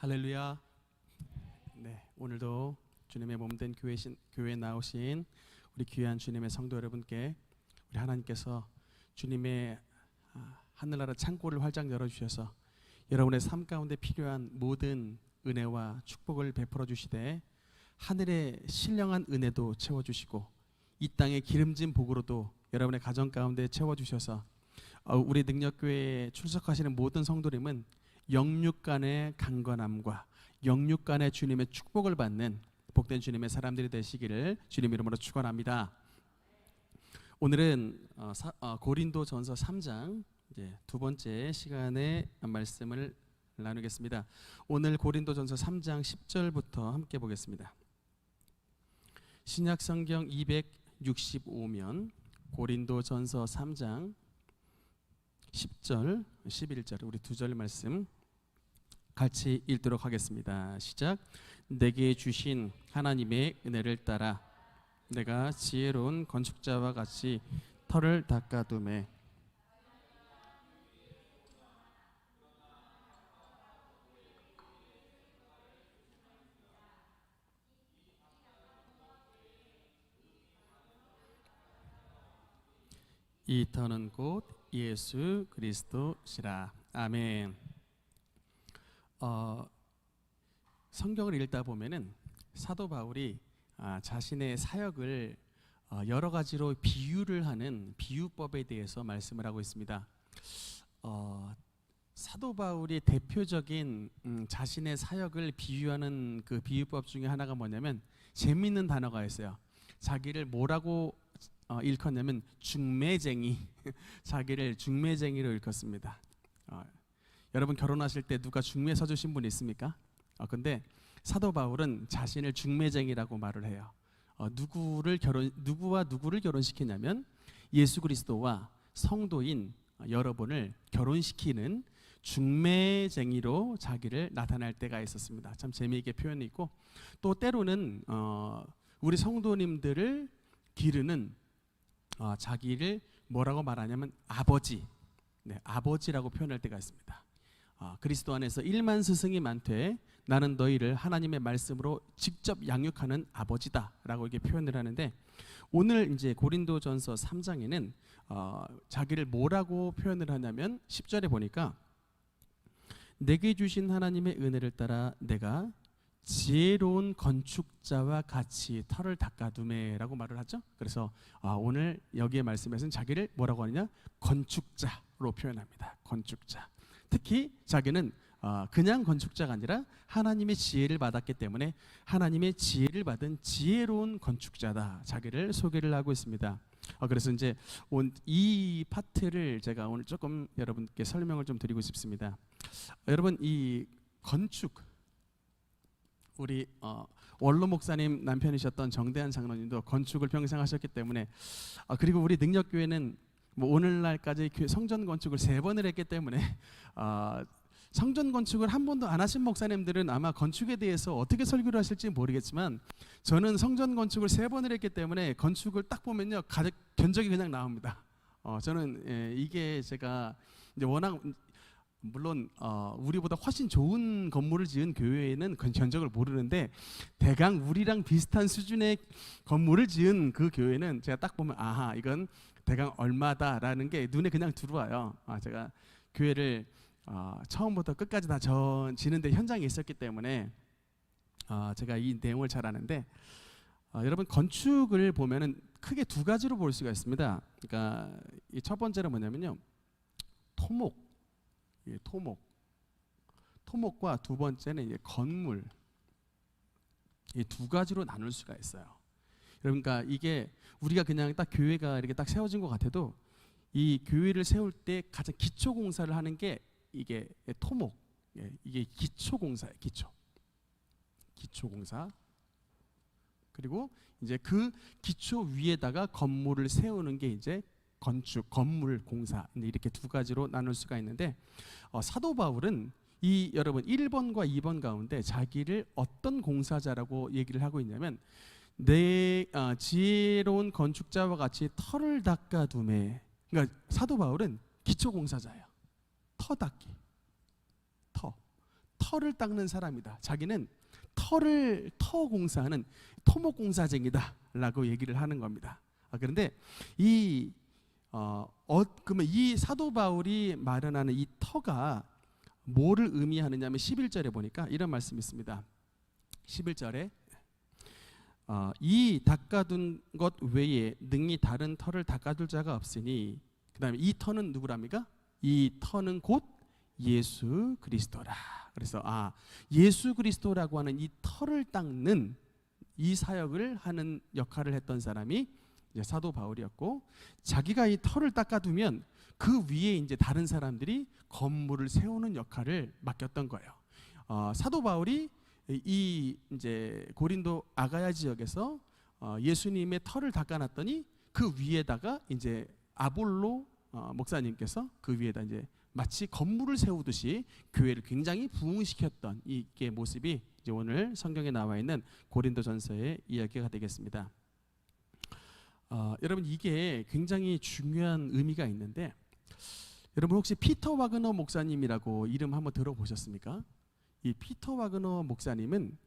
할렐루야. 네, 오늘도 주님의 몸된 교회에 나오신 우리 귀한 주님의 성도 여러분께 우리 하나님께서 주님의 하늘나라 창고를 활짝 열어주셔서 여러분의 삶 가운데 필요한 모든 은혜와 축복을 베풀어 주시되 하늘의 신령한 은혜도 채워주시고 이 땅의 기름진 복으로도 여러분의 가정 가운데 채워주셔서 우리 능력교회에 출석하시는 모든 성도님은 영육 간의 강건함과 영육 간의 주님의 축복을 받는 복된 주님의 사람들이 되시기를 주님 이름으로 축원합니다. 오늘은 고린도전서 3장 이제 두 번째 시간에 말씀을 나누겠습니다. 오늘 고린도전서 3장 10절부터 함께 보겠습니다. 신약성경 265면 고린도전서 3장 10절, 11절 우리 두 절 말씀 같이 읽도록 하겠습니다. 시작. 내게 주신 하나님의 은혜를 따라 내가 지혜로운 건축자와 같이 터를 닦아두매 이 터는 곧 예수 그리스도시라. 아멘. 성경을 읽다 보면은 사도 바울이 자신의 사역을 여러 가지로 비유를 하는 비유법에 대해서 말씀을 하고 있습니다. 사도 바울이 대표적인 자신의 사역을 비유하는 그 비유법 중에 하나가 뭐냐면 재미있는 단어가 있어요. 자기를 뭐라고 일컫냐면 중매쟁이. 자기를 중매쟁이로 일컫습니다. 여러분 결혼하실 때 누가 중매 서주신 분 있습니까? 근데 사도 바울은 자신을 중매쟁이라고 말을 해요. 누구와 누구를 결혼시키냐면 예수 그리스도와 성도인 여러분을 결혼시키는 중매쟁이로 자기를 나타낼 때가 있었습니다. 참 재미있게 표현이 있고 또 때로는 우리 성도님들을 기르는 자기를 뭐라고 말하냐면 아버지, 아버지라고 표현할 때가 있습니다. 그리스도 안에서 1만 스승이 많되 나는 너희를 하나님의 말씀으로 직접 양육하는 아버지다라고 이렇게 표현을 하는데 오늘 이제 고린도전서 3장에는 자기를 뭐라고 표현을 하냐면 10절에 보니까 내게 주신 하나님의 은혜를 따라 내가 지혜로운 건축자와 같이 터를 닦아두매라고 말을 하죠. 그래서 오늘 여기에 말씀에서는 자기를 뭐라고 하느냐? 건축자로 표현합니다. 건축자. 특히 자기는 그냥 건축자가 아니라 하나님의 지혜를 받았기 때문에 하나님의 지혜를 받은 지혜로운 건축자다. 자기를 소개를 하고 있습니다. 그래서 이제 이 파트를 제가 오늘 조금 여러분께 설명을 좀 드리고 싶습니다. 여러분 이 건축 우리 원로 목사님 남편이셨던 정대한 장로님도 건축을 평생 하셨기 때문에 그리고 우리 능력교회는 뭐 오늘날까지 성전 건축을 3번을 했기 때문에 성전 건축을 한 번도 안 하신 목사님들은 아마 건축에 대해서 어떻게 설교를 하실지 모르겠지만 저는 성전 건축을 3번을 했기 때문에 건축을 딱 보면요 견적이 그냥 나옵니다. 저는 이게 제가 이제 워낙 물론 우리보다 훨씬 좋은 건물을 지은 교회에는 견적을 모르는데 대강 우리랑 비슷한 수준의 건물을 지은 그 교회는 제가 딱 보면 아하 이건 대강 얼마다라는 게 눈에 그냥 들어와요. 제가 교회를 처음부터 끝까지 다 지는데 현장에 있었기 때문에 제가 이 내용을 잘 아는데 여러분 건축을 보면은 크게 두 가지로 볼 수가 있습니다. 그러니까 이 첫 번째는 뭐냐면요 토목과 두 번째는 이제 건물 이 두 가지로 나눌 수가 있어요. 그러니까 이게 우리가 그냥 딱 교회가 이렇게 딱 세워진 것 같아도 이 교회를 세울 때 가장 기초 공사를 하는 게 이게 토목, 이게 기초 공사예요. 기초 공사. 그리고 이제 그 기초 위에다가 건물을 세우는 게 이제 건물 공사 이렇게 두 가지로 나눌 수가 있는데 사도 바울은 여러분 1번과 2번 가운데 자기를 어떤 공사자라고 얘기를 하고 있냐면 내 지혜로운 건축자와 같이 터를 닦아두매. 그러니까 사도 바울은 기초 공사자예요. 터 닦기. 터 터를 닦는 사람이다. 자기는 터 공사하는 토목공사쟁이다라고 얘기를 하는 겁니다. 그런데 그러면 이 사도 바울이 마련하는 이 터가 뭐를 의미하느냐면 11절에 보니까 이런 말씀이 있습니다. 11절에 이 닦아둔 것 외에 능히 다른 터를 닦아둘 자가 없으니, 그 다음에 이 터는 누구랍니까? 이 터는 곧 예수 그리스도라. 그래서 예수 그리스도라고 하는 이 터를 닦는 이 사역을 하는 역할을 했던 사람이 이제 사도 바울이었고, 자기가 이 터를 닦아두면 그 위에 이제 다른 사람들이 건물을 세우는 역할을 맡겼던 거예요. 사도 바울이 이 이제 고린도 아가야 지역에서 예수님의 터를 닦아놨더니 그 위에다가 이제 아볼로 목사님께서 그 위에다 이제 마치 건물을 세우듯이 교회를 굉장히 부흥시켰던 이게 모습이 이제 오늘 성경에 나와 있는 고린도전서의 이야기가 되겠습니다. 여러분, 이게 굉장히 중요한 의미가 있는데, 여러분 혹시 피터 와그너 목사님이라고 이름 한번 들어보셨습니까? 이 피터 와그너 목사님은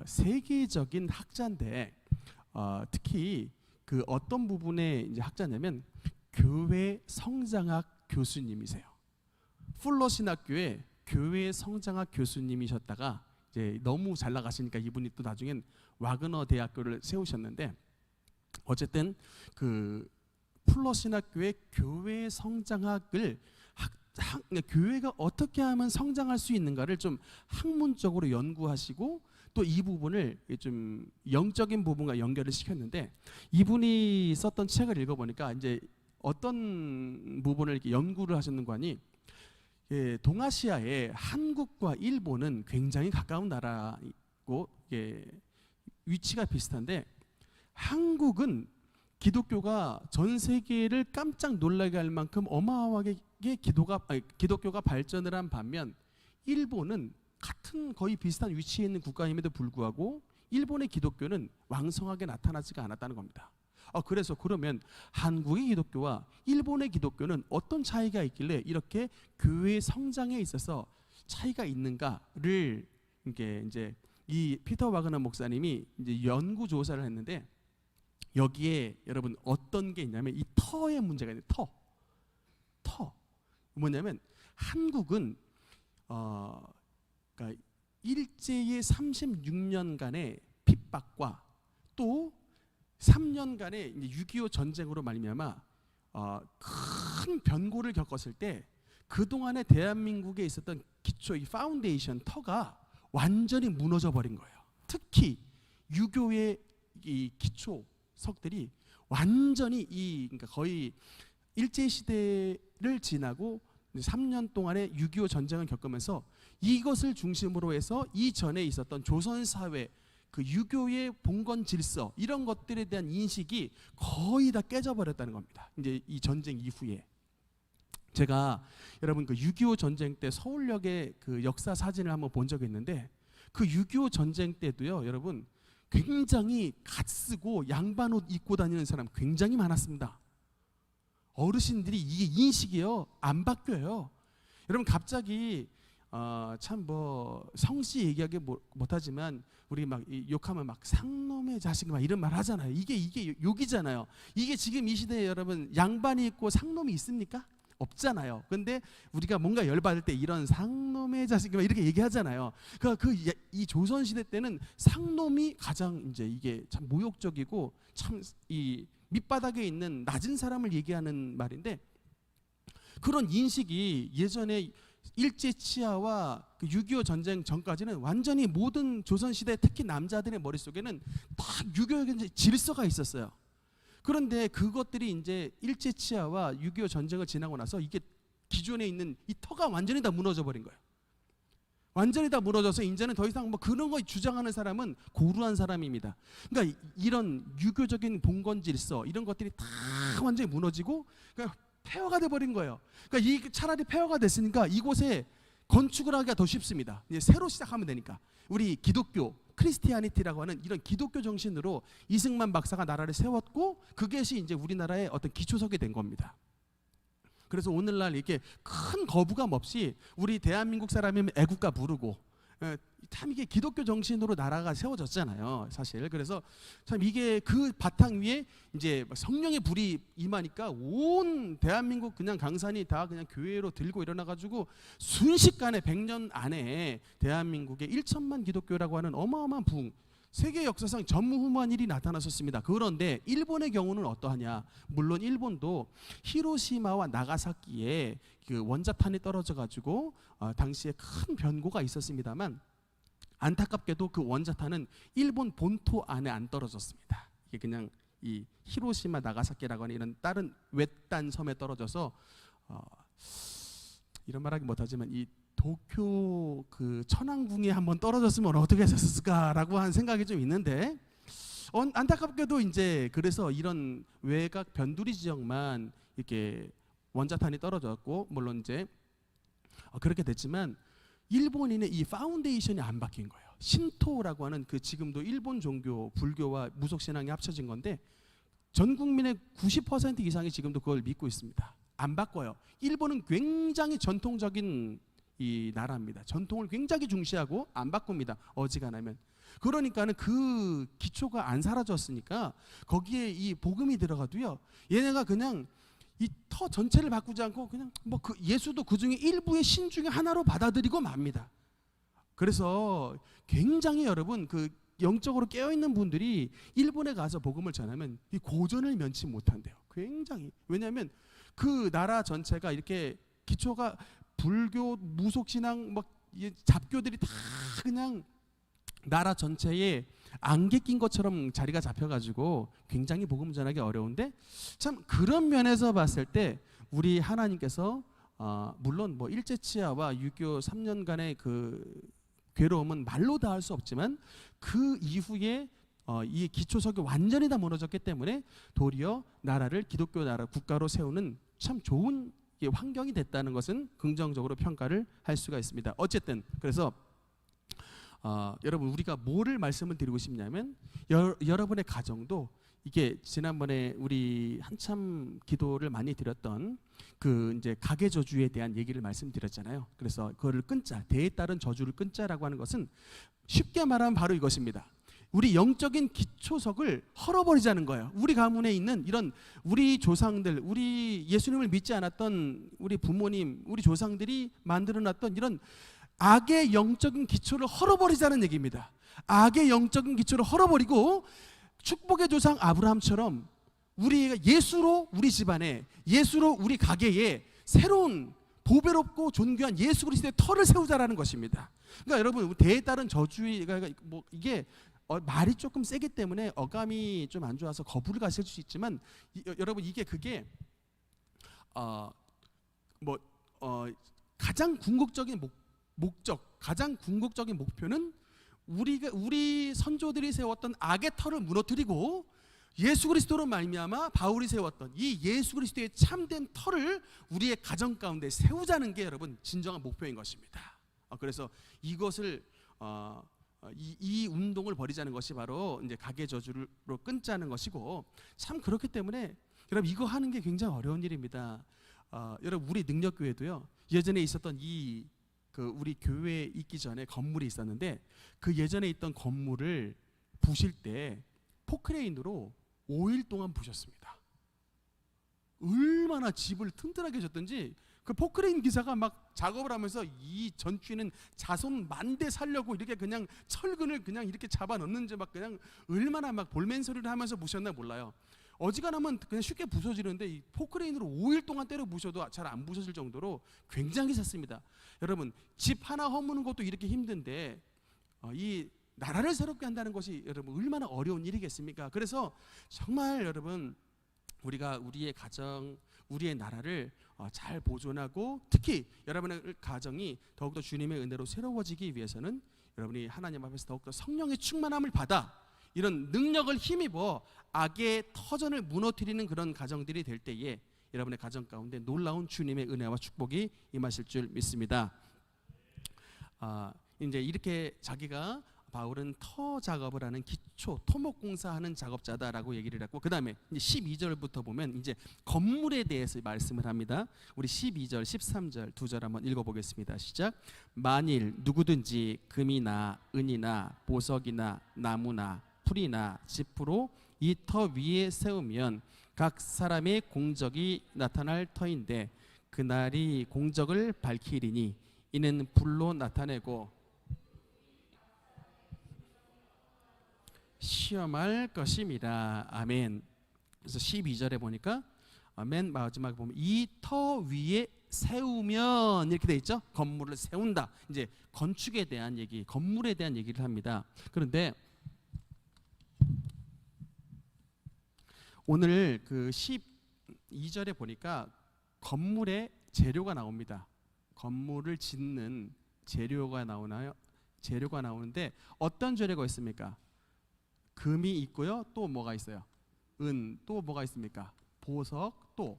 세계적인 학자인데 특히 그 어떤 부분에 이제 학자냐면 교회 성장학 교수님이세요. 풀러 신학교의 교회 성장학 교수님이셨다가 이제 너무 잘 나가시니까 이분이 또 나중엔 와그너 대학교를 세우셨는데, 어쨌든 그 풀러 신학교의 교회 성장학을 교회가 어떻게 하면 성장할 수 있는가를 좀 학문적으로 연구하시고 또 이 부분을 좀 영적인 부분과 연결을 시켰는데, 이분이 썼던 책을 읽어보니까 이제 어떤 부분을 이렇게 연구를 하셨는가 하니, 동아시아의 한국과 일본은 굉장히 가까운 나라이고 위치가 비슷한데, 한국은 기독교가 전 세계를 깜짝 놀라게 할 만큼 어마어마하게 기독교가 발전을 한 반면, 일본은 같은 거의 비슷한 위치에 있는 국가임에도 불구하고 일본의 기독교는 왕성하게 나타나지가 않았다는 겁니다. 그래서 그러면 한국의 기독교와 일본의 기독교는 어떤 차이가 있길래 이렇게 교회 성장에 있어서 차이가 있는가를 이제 이 피터 와그너 목사님이 이제 연구 조사를 했는데, 여기에 여러분 어떤 게 있냐면 이 터의 문제가 있는데, 터 뭐냐면 한국은 그러니까 일제의 36년간의 핍박과 또 3년간의 6.25 전쟁으로 말미암아 큰 변고를 겪었을 때 그동안의 대한민국에 있었던 기초, 이 파운데이션 터가 완전히 무너져 버린 거예요. 특히 유교의 이 기초석들이 완전히 그러니까 거의 일제 시대를 지나고 3년 동안의 6.25 전쟁을 겪으면서 이것을 중심으로 해서 이전에 있었던 조선 사회, 그 유교의 봉건 질서, 이런 것들에 대한 인식이 거의 다 깨져버렸다는 겁니다. 이제 이 전쟁 이후에 제가 여러분 그 6.25 전쟁 때 서울역의 그 역사 사진을 한번 본 적이 있는데, 그 6.25 전쟁 때도요, 여러분 굉장히 갓쓰고 양반 옷 입고 다니는 사람 굉장히 많았습니다. 어르신들이 이게 인식이요 안 바뀌어요. 여러분 갑자기 참 뭐 성씨 얘기하기 못하지만 우리 막 욕하면 막 상놈의 자식 막 이런 말 하잖아요. 이게 욕이잖아요. 이게 지금 이 시대에 여러분 양반이 있고 상놈이 있습니까? 없잖아요. 근데 우리가 뭔가 열받을 때 이런 상놈의 자식 막 이렇게 얘기하잖아요. 이 조선 시대 때는 상놈이 가장 이제 이게 참 모욕적이고 참 이 밑바닥에 있는 낮은 사람을 얘기하는 말인데, 그런 인식이 예전에 일제 치하와 6.25 전쟁 전까지는 완전히 모든 조선시대 특히 남자들의 머릿속에는 딱 유교의 질서가 있었어요. 그런데 그것들이 이제 일제 치하와 6.25 전쟁을 지나고 나서 이게 기존에 있는 이 터가 완전히 다 무너져 버린 거예요. 완전히 다 무너져서 이제는 더 이상 뭐 그런 거 주장하는 사람은 고루한 사람입니다. 그러니까 이런 유교적인 봉건 질서 이런 것들이 다 완전히 무너지고 그러니까 폐허가 돼 버린 거예요. 그러니까 이 차라리 폐허가 됐으니까 이곳에 건축을 하기가 더 쉽습니다. 이제 새로 시작하면 되니까. 우리 기독교 크리스티아니티라고 하는 이런 기독교 정신으로 이승만 박사가 나라를 세웠고 그것이 이제 우리나라의 어떤 기초석이 된 겁니다. 그래서 오늘날 이렇게 큰 거부감 없이 우리 대한민국 사람이면 애국가 부르고 참 이게 기독교 정신으로 나라가 세워졌잖아요, 사실. 그래서 참 이게 그 바탕 위에 이제 성령의 불이 임하니까 온 대한민국 그냥 강산이 다 그냥 교회로 들고 일어나가지고 순식간에 100년 안에 대한민국에 1천만 기독교라고 하는 어마어마한 부흥, 세계 역사상 전무후무한 일이 나타났었습니다. 그런데 일본의 경우는 어떠하냐? 물론 일본도 히로시마와 나가사키에 그 원자탄이 떨어져가지고 당시에 큰 변고가 있었습니다만, 안타깝게도 그 원자탄은 일본 본토 안에 안 떨어졌습니다. 이게 그냥 이 히로시마, 나가사키라고 하는 이런 다른 외딴 섬에 떨어져서 이런 말하기 못하지만 이 도쿄 그 천왕궁에 한번 떨어졌으면 어떻게 했었을까라고 하는 생각이 좀 있는데, 안타깝게도 이제 그래서 이런 외곽 변두리 지역만 이렇게 원자탄이 떨어졌고, 물론 이제 그렇게 됐지만 일본인의 이 파운데이션이 안 바뀐 거예요. 신토라고 하는 그 지금도 일본 종교, 불교와 무속 신앙이 합쳐진 건데 전 국민의 90% 이상이 지금도 그걸 믿고 있습니다. 안 바꿔요. 일본은 굉장히 전통적인 이 나라입니다. 전통을 굉장히 중시하고 안 바꿉니다. 어지간하면. 그러니까는 그 기초가 안 사라졌으니까 거기에 이 복음이 들어가도요, 얘네가 그냥 이 터 전체를 바꾸지 않고 그냥 뭐 그 예수도 그 중에 일부의 신 중에 하나로 받아들이고 맙니다. 그래서 굉장히 여러분 그 영적으로 깨어 있는 분들이 일본에 가서 복음을 전하면 이 고전을 면치 못한대요. 굉장히. 왜냐하면 그 나라 전체가 이렇게 기초가 불교, 무속신앙, 막 잡교들이 다 그냥 나라 전체에 안개 낀 것처럼 자리가 잡혀가지고 굉장히 복음 전하기 어려운데, 참 그런 면에서 봤을 때 우리 하나님께서 물론 뭐 일제치하와 6.25 3년간의 그 괴로움은 말로 다 할 수 없지만 그 이후에 이 기초석이 완전히 다 무너졌기 때문에 도리어 나라를 기독교 나라 국가로 세우는 참 좋은 환경이 됐다는 것은 긍정적으로 평가를 할 수가 있습니다. 어쨌든 그래서 여러분 우리가 뭐를 말씀을 드리고 싶냐면 여러분의 가정도 이게 지난번에 우리 한참 기도를 많이 드렸던 그 이제 가계 저주에 대한 얘기를 말씀드렸잖아요. 그래서 그거를 끊자, 대에 따른 저주를 끊자라고 하는 것은 쉽게 말하면 바로 이것입니다. 우리 영적인 기초석을 헐어버리자는 거예요. 우리 가문에 있는 이런 우리 조상들, 우리 예수님을 믿지 않았던 우리 부모님, 우리 조상들이 만들어놨던 이런 악의 영적인 기초를 헐어버리자는 얘기입니다. 악의 영적인 기초를 헐어버리고 축복의 조상 아브라함처럼 우리가 예수로 우리 집안에, 예수로 우리 가게에 새로운 보배롭고 존귀한 예수 그리스도의 터를 세우자라는 것입니다. 그러니까 여러분 대에 따른 저주가 뭐 이게 말이 조금 세기 때문에 어감이 좀 안 좋아서 거부를 가실 수 있지만 여러분 이게 그게 가장 궁극적인 목적, 가장 궁극적인 목표는 우리 선조들이 세웠던 악의 터를 무너뜨리고 예수 그리스도로 말미암아 바울이 세웠던 이 예수 그리스도의 참된 터를 우리의 가정 가운데 세우자는 게 여러분 진정한 목표인 것입니다. 그래서 이것을 이 운동을 벌이자는 것이 바로 이제 가계 저주로 끊자는 것이고, 참 그렇기 때문에 여러분 이거 하는 게 굉장히 어려운 일입니다. 여러분 우리 능력교회도요, 예전에 있었던 그 우리 교회에 있기 전에 건물이 있었는데 그 예전에 있던 건물을 부실 때 포크레인으로 5일 동안 부셨습니다. 얼마나 집을 튼튼하게 졌던지 그 포크레인 기사가 막 작업을 하면서 이 전주에는 자손 만대 살려고 이렇게 그냥 철근을 그냥 이렇게 잡아 넣는지 막 그냥 얼마나 막 볼멘 소리를 하면서 부셨나 몰라요. 어지간하면 그냥 쉽게 부서지는데 이 포크레인으로 5일 동안 때려 부셔도 잘 안 부서질 정도로 굉장히 셌습니다. 여러분 집 하나 허무는 것도 이렇게 힘든데 이 나라를 새롭게 한다는 것이 여러분 얼마나 어려운 일이겠습니까? 그래서 정말 여러분 우리가 우리의 가정, 우리의 나라를 잘 보존하고 특히 여러분의 가정이 더욱더 주님의 은혜로 새로워지기 위해서는 여러분이 하나님 앞에서 더욱더 성령의 충만함을 받아 이런 능력을 힘입어 악의 터전을 무너뜨리는 그런 가정들이 될 때에 여러분의 가정 가운데 놀라운 주님의 은혜와 축복이 임하실 줄 믿습니다. 이제 이렇게 자기가 바울은 터 작업을 하는 기초 토목공사하는 작업자다라고 얘기를 했고, 그 다음에 12절부터 보면 이제 건물에 대해서 말씀을 합니다. 우리 12절 13절 두 절 한번 읽어보겠습니다. 시작. 만일 누구든지 금이나 은이나 보석이나 나무나 풀이나 지프로 이 터 위에 세우면 각 사람의 공적이 나타날 터인데 그날이 공적을 밝히리니 이는 불로 나타내고 시험할 것임이라. 아멘. 그래서 12절에 보니까 맨 마지막에 보면 이 터 위에 세우면 이렇게 돼 있죠. 건물을 세운다. 이제 건축에 대한 얘기, 건물에 대한 얘기를 합니다. 그런데 오늘 그 12절에 보니까 건물의 재료가 나옵니다. 건물을 짓는 재료가 나오나요? 재료가 나오는데 어떤 재료가 있습니까? 금이 있고요. 또 뭐가 있어요? 은, 또 뭐가 있습니까? 보석, 또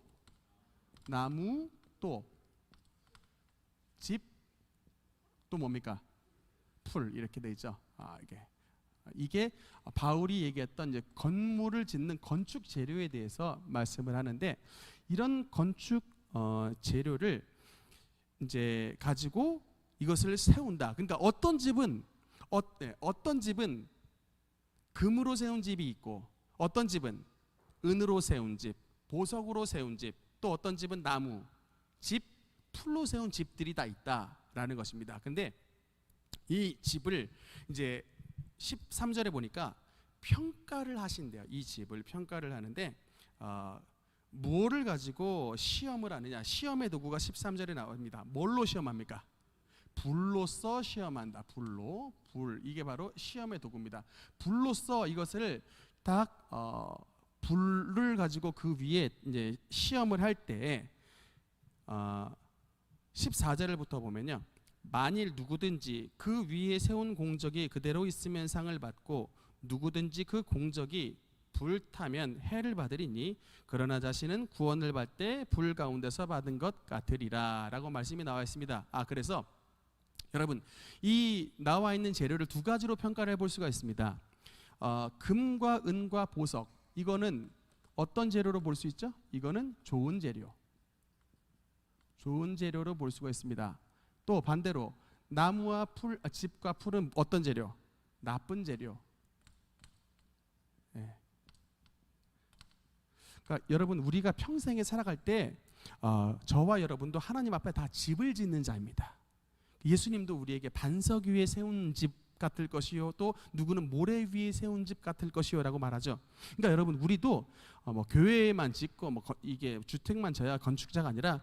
나무, 또 집, 또 뭡니까? 풀, 이렇게 돼 있죠. 이게 바울이 얘기했던 이제 건물을 짓는 건축 재료에 대해서 말씀을 하는데, 이런 건축 재료를 이제 가지고 이것을 세운다. 그러니까 어떤 집은 금으로 세운 집이 있고, 어떤 집은 은으로 세운 집, 보석으로 세운 집, 또 어떤 집은 나무, 집, 풀로 세운 집들이 다 있다라는 것입니다. 근데 이 집을 이제 13절에 보니까 평가를 하신대요. 이 집을 평가를 하는데 무엇을 가지고 시험을 하느냐. 시험의 도구가 13절에 나옵니다. 뭘로 시험합니까? 불로써 시험한다. 불, 이게 바로 시험의 도구입니다. 불로써 이것을 딱 불을 가지고 그 위에 이제 시험을 할 때 14절부터 보면요. 만일 누구든지 그 위에 세운 공적이 그대로 있으면 상을 받고 누구든지 그 공적이 불타면 해를 받으리니 그러나 자신은 구원을 받을 때 불 가운데서 받은 것 같으리라 라고 말씀이 나와 있습니다. 그래서 여러분, 이 나와 있는 재료를 두 가지로 평가를 해볼 수가 있습니다. 금과 은과 보석, 이거는 어떤 재료로 볼 수 있죠? 이거는 좋은 재료, 좋은 재료로 볼 수가 있습니다. 또 반대로 나무와 집과 풀은 어떤 재료? 나쁜 재료. 그러니까 여러분, 우리가 평생에 살아갈 때 저와 여러분도 하나님 앞에 다 집을 짓는 자입니다. 예수님도 우리에게 반석 위에 세운 집 같을 것이요, 또 누구는 모래 위에 세운 집 같을 것이요라고 말하죠. 그러니까 여러분, 우리도 교회만 짓고 이게 주택만 져야 건축자가 아니라,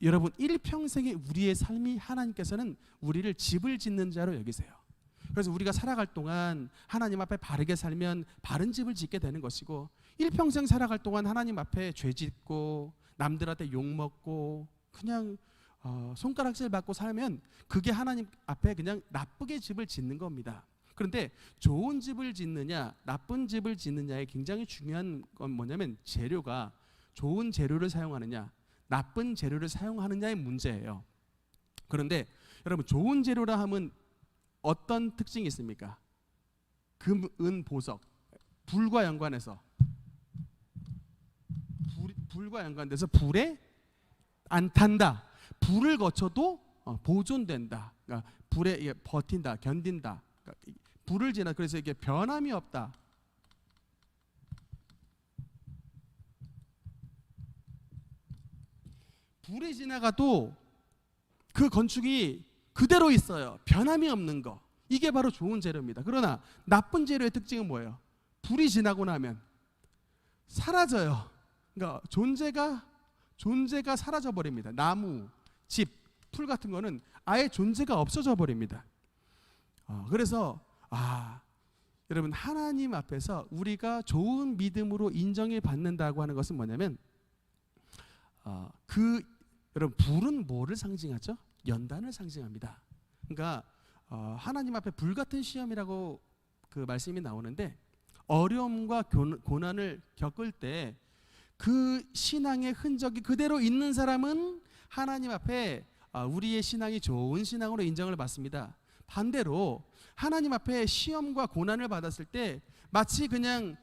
여러분 일평생의 우리의 삶이 하나님께서는 우리를 집을 짓는 자로 여기세요. 그래서 우리가 살아갈 동안 하나님 앞에 바르게 살면 바른 집을 짓게 되는 것이고, 일평생 살아갈 동안 하나님 앞에 죄 짓고 남들한테 욕먹고 그냥 손가락질 받고 살면 그게 하나님 앞에 그냥 나쁘게 집을 짓는 겁니다. 그런데 좋은 집을 짓느냐 나쁜 집을 짓느냐에 굉장히 중요한 건 뭐냐면, 재료가 좋은 재료를 사용하느냐 나쁜 재료를 사용하느냐의 문제예요. 그런데 여러분, 좋은 재료라 하면 어떤 특징이 있습니까? 금, 은, 보석, 불과 연관해서 불에 안 탄다. 불을 거쳐도 보존된다. 그러니까 불에 이게 버틴다, 견딘다. 그러니까 불을 지나, 그래서 이게 변함이 없다. 불이 지나가도 그 건축이 그대로 있어요. 변함이 없는 거. 이게 바로 좋은 재료입니다. 그러나 나쁜 재료의 특징은 뭐예요? 불이 지나고 나면 사라져요. 그러니까 존재가 사라져 버립니다. 나무, 집, 풀 같은 거는 아예 존재가 없어져 버립니다. 그래서 여러분, 하나님 앞에서 우리가 좋은 믿음으로 인정을 받는다고 하는 것은 뭐냐면, 여러분, 불은 뭐를 상징하죠? 연단을 상징합니다. 그러니까 하나님 앞에 불같은 시험이라고 그 말씀이 나오는데, 어려움과 고난을 겪을 때 그 신앙의 흔적이 그대로 있는 사람은 하나님 앞에 우리의 신앙이 좋은 신앙으로 인정을 받습니다. 반대로 하나님 앞에 시험과 고난을 받았을 때 마치 그냥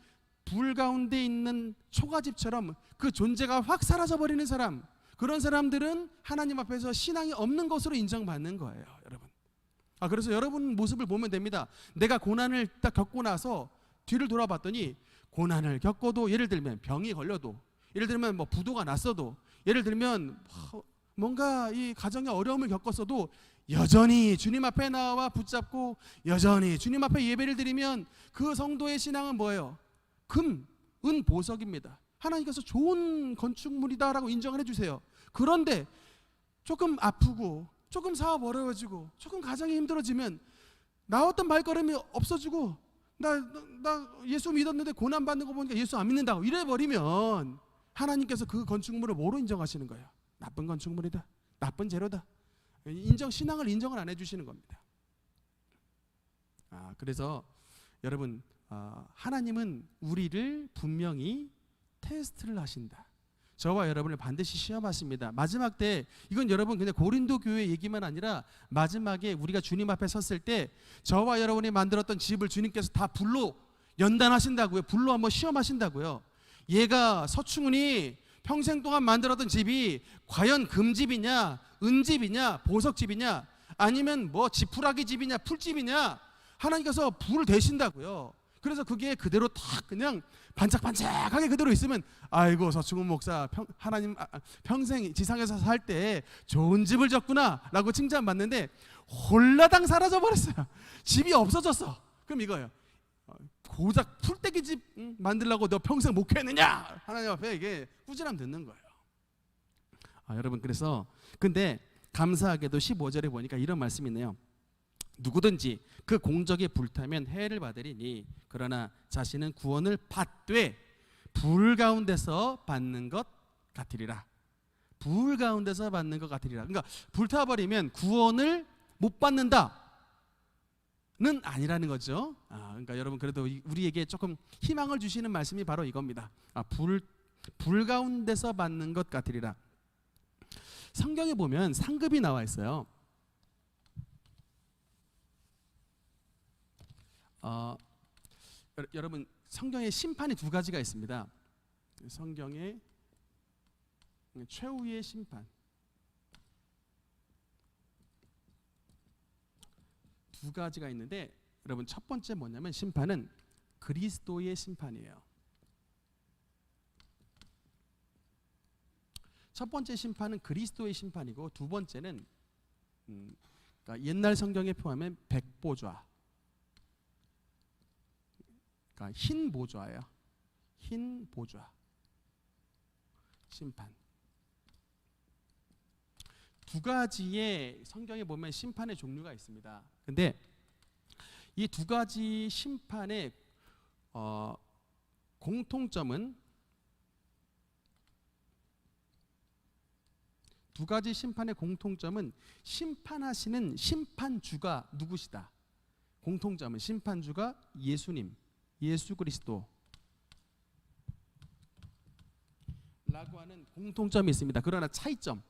불 가운데 있는 초가집처럼 그 존재가 확 사라져버리는 사람, 그런 사람들은 하나님 앞에서 신앙이 없는 것으로 인정받는 거예요, 여러분. 그래서 여러분 모습을 보면 됩니다. 내가 고난을 딱 겪고 나서 뒤를 돌아봤더니 고난을 겪어도, 예를 들면 병이 걸려도, 예를 들면 뭐 부도가 났어도, 예를 들면 뭔가 이 가정의 어려움을 겪었어도 여전히 주님 앞에 나와 붙잡고 여전히 주님 앞에 예배를 드리면 그 성도의 신앙은 뭐예요? 금, 은, 보석입니다. 하나님께서 좋은 건축물이다라고 인정을 해주세요. 그런데 조금 아프고 조금 사업 어려워지고 조금 가정이 힘들어지면 나왔던 발걸음이 없어지고 나 예수 믿었는데 고난 받는 거 보니까 예수 안 믿는다고 이래버리면 하나님께서 그 건축물을 뭐로 인정하시는 거예요? 나쁜 건축물이다, 나쁜 재료다. 신앙을 인정을 안 해주시는 겁니다. 그래서 여러분, 하나님은 우리를 분명히 테스트를 하신다. 저와 여러분을 반드시 시험하십니다. 마지막 때, 이건 여러분 그냥 고린도 교회 얘기만 아니라 마지막에 우리가 주님 앞에 섰을 때 저와 여러분이 만들었던 집을 주님께서 다 불로 연단하신다고요. 불로 한번 시험하신다고요. 얘가 서충훈이 평생 동안 만들었던 집이 과연 금집이냐, 은집이냐, 보석집이냐, 아니면 뭐 지푸라기 집이냐, 풀집이냐, 하나님께서 불을 대신다고요. 그래서 그게 그대로 딱 그냥 반짝반짝하게 그대로 있으면 아이고 서충훈 목사 하나님 평생 지상에서 살 때 좋은 집을 졌구나 라고 칭찬받는데 홀라당 사라져 버렸어요. 집이 없어졌어. 그럼 이거예요. 고작 풀떼기 집 만들려고 너 평생 목회했느냐? 하나님 앞에 이게 꾸지람 듣는 거예요. 여러분, 그래서 근데 감사하게도 15절에 보니까 이런 말씀이 있네요. 누구든지 그 공적에 불타면 해를 받으리니 그러나 자신은 구원을 받되 불 가운데서 받는 것 같으리라. 불 가운데서 받는 것 같으리라. 그러니까 불타버리면 구원을 못 받는다는 아니라는 거죠. 그러니까 여러분, 그래도 우리에게 조금 희망을 주시는 말씀이 바로 이겁니다. 불 가운데서 받는 것 같으리라. 성경에 보면 상급이 나와 있어요. 여러분, 성경에 심판이 두 가지가 있습니다. 성경에 최후의 심판 두 가지가 있는데, 여러분 첫 번째 뭐냐면 심판은 그리스도의 심판이에요. 첫 번째 심판은 그리스도의 심판이고, 두 번째는 그러니까 옛날 성경에 표하면 백보좌, 그러니까 흰 보좌예요. 흰 보좌 심판. 두 가지의 성경에 보면 심판의 종류가 있습니다. 근데 이 두 가지 심판의 공통점은, 두 가지 심판의 공통점은 심판하시는 심판주가 누구시다. 공통점은 심판주가 예수님, 예수 그리스도 라고 하는 공통점이 있습니다. 그러나 차이점,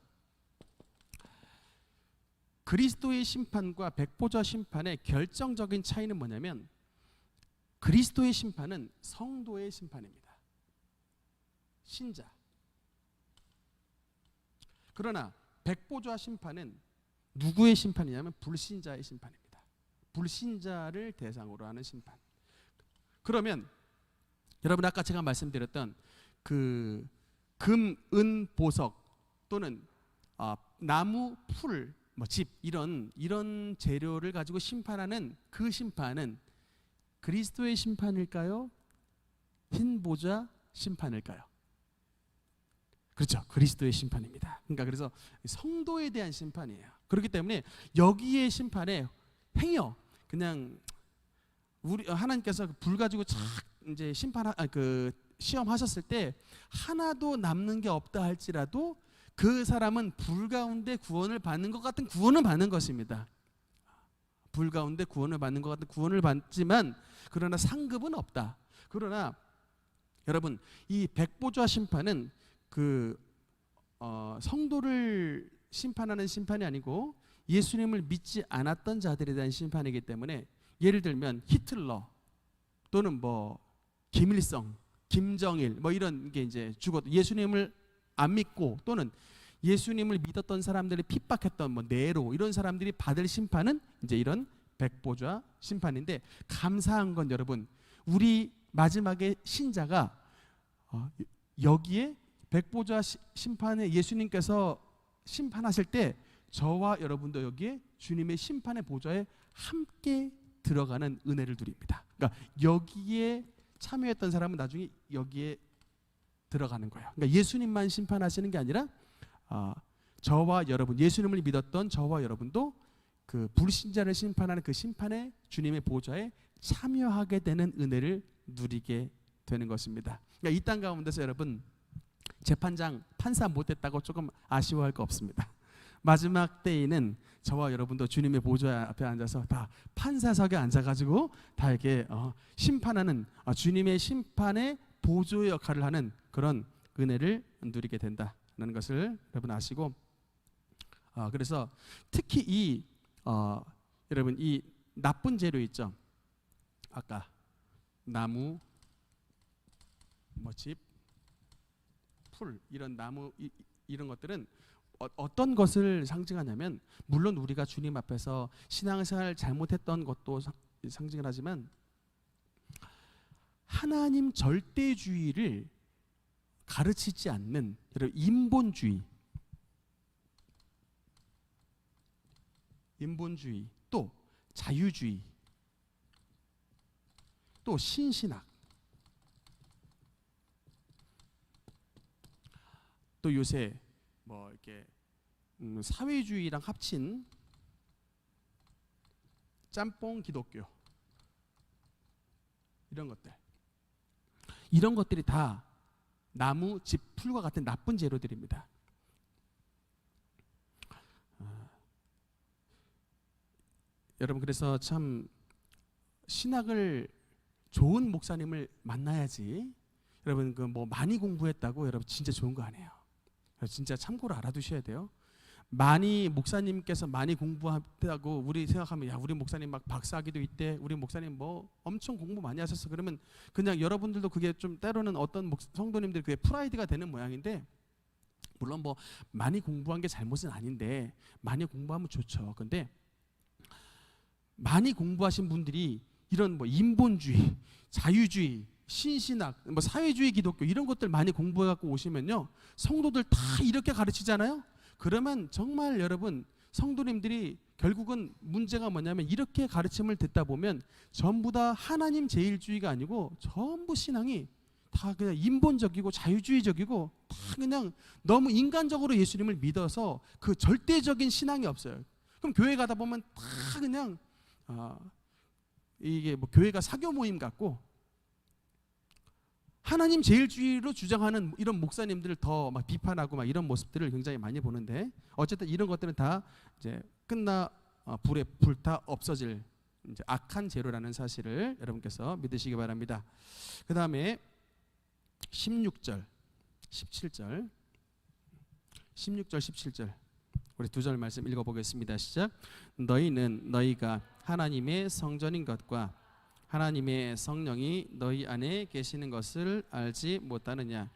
그리스도의 심판과 백보좌 심판의 결정적인 차이는 뭐냐면, 그리스도의 심판은 성도의 심판입니다. 신자. 그러나 백보좌 심판은 누구의 심판이냐면 불신자의 심판입니다. 불신자를 대상으로 하는 심판. 그러면 여러분, 아까 제가 말씀드렸던 그 금, 은, 보석 또는 나무, 풀, 집, 이런 재료를 가지고 심판하는 그 심판은 그리스도의 심판일까요? 흰 보좌 심판일까요? 그렇죠, 그리스도의 심판입니다. 그러니까 그래서 성도에 대한 심판이에요. 그렇기 때문에 여기에 심판에 행여 그냥 우리 하나님께서 불 가지고 착 이제 시험하셨을 때 하나도 남는 게 없다 할지라도 그 사람은 불 가운데 구원을 받는 것 같은 구원을 받는 것입니다. 불 가운데 구원을 받는 것 같은 구원을 받지만, 그러나 상급은 없다. 그러나 여러분, 이 백보좌 심판은 성도를 심판하는 심판이 아니고 예수님을 믿지 않았던 자들에 대한 심판이기 때문에, 예를 들면 히틀러 또는 뭐 김일성, 김정일 뭐 이런 게 이제 죽어도 예수님을 안 믿고 또는 예수님을 믿었던 사람들이 핍박했던 뭐 네로 이런 사람들이 받을 심판은 이제 이런 백보좌 심판인데, 감사한 건 여러분, 우리 마지막에 신자가 여기에 백보좌 심판에 예수님께서 심판하실 때 저와 여러분도 여기에 주님의 심판의 보좌에 함께 들어가는 은혜를 누립니다. 그러니까 여기에 참여했던 사람은 나중에 여기에 들어가는 거예요. 그러니까 예수님만 심판하시는 게 아니라 저와 여러분, 예수님을 믿었던 저와 여러분도 그 불신자를 심판하는 그 심판의 주님의 보좌에 참여하게 되는 은혜를 누리게 되는 것입니다. 그러니까 이 땅 가운데서 여러분, 재판장 판사 못했다고 조금 아쉬워할 거 없습니다. 마지막 때에는 저와 여러분도 주님의 보좌 앞에 앉아서 다 판사석에 앉아가지고 다 이렇게 심판하는 주님의 심판의 보조의 역할을 하는 그런 은혜를 누리게 된다는 것을 여러분 아시고, 그래서 특히 이 여러분 이 나쁜 재료 있죠. 아까 나무, 뭐 집, 풀 이런 나무 이런 것들은 어떤 것을 상징하냐면, 물론 우리가 주님 앞에서 신앙생활 잘못했던 것도 상징을 하지만 하나님 절대주의를 가르치지 않는 여러분 인본주의, 또 자유주의, 또 신신학, 또 요새 뭐 이렇게 사회주의랑 합친 짬뽕 기독교, 이런 것들이 다 나무, 집, 풀과 같은 나쁜 재료들입니다. 여러분, 그래서 참 신학을 좋은 목사님을 만나야지. 여러분 그 뭐 많이 공부했다고 여러분 진짜 좋은 거 아니에요. 진짜 참고로 알아두셔야 돼요. 많이 목사님께서 많이 공부했다고 우리 생각하면, 야 우리 목사님 막 박사학위도 있대, 우리 목사님 뭐 엄청 공부 많이 하셨어, 그러면 그냥 여러분들도 그게 좀 때로는 어떤 성도님들 그게 프라이드가 되는 모양인데, 물론 뭐 많이 공부한 게 잘못은 아닌데 많이 공부하면 좋죠. 근데 많이 공부하신 분들이 이런 뭐 인본주의, 자유주의, 신신학, 뭐 사회주의 기독교 이런 것들 많이 공부해 갖고 오시면요, 성도들 다 이렇게 가르치잖아요. 그러면 정말 여러분 성도님들이 결국은 문제가 뭐냐면, 이렇게 가르침을 듣다 보면 전부 다 하나님 제일주의가 아니고 전부 신앙이 다 그냥 인본적이고 자유주의적이고 다 그냥 너무 인간적으로 예수님을 믿어서 그 절대적인 신앙이 없어요. 그럼 교회 가다 보면 다 그냥 이게 뭐 교회가 사교 모임 같고, 하나님 제일주의로 주장하는 이런 목사님들을 더 막 비판하고 막 이런 모습들을 굉장히 많이 보는데, 어쨌든 이런 것들은 다 이제 불에 불타 없어질 이제 악한 재료라는 사실을 여러분께서 믿으시기 바랍니다. 그 다음에 16절, 17절, 16절, 17절 우리 두 절 말씀 읽어보겠습니다. 시작. 너희는 너희가 하나님의 성전인 것과 하나님의 성령이 너희 안에 계시는 것을 알지 못하느냐.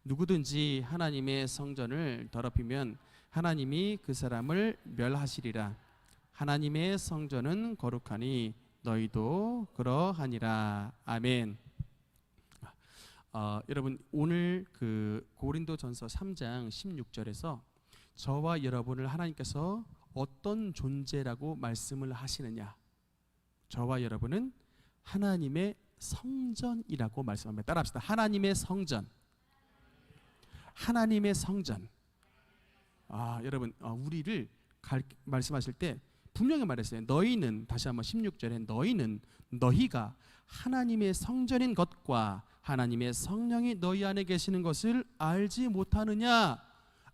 누구든지 하나님의 성전을 더럽히면 하나님이 그 사람을 멸하시리라. 하나님의 성전은 거룩하니 너희도 그러하니라. 아멘. 여러분 오늘 그 고린도전서 3장 16절에서 저와 여러분을 하나님께서 어떤 존재라고 말씀을 하시느냐. 저와 여러분은 하나님의 성전이라고 말씀합니다. 따라합시다. 하나님의 성전. 하나님의 성전. 여러분 우리를 말씀하실 때 분명히 말했어요. 너희는, 다시 한번 16절에 너희가 하나님의 성전인 것과 하나님의 성령이 너희 안에 계시는 것을 알지 못하느냐.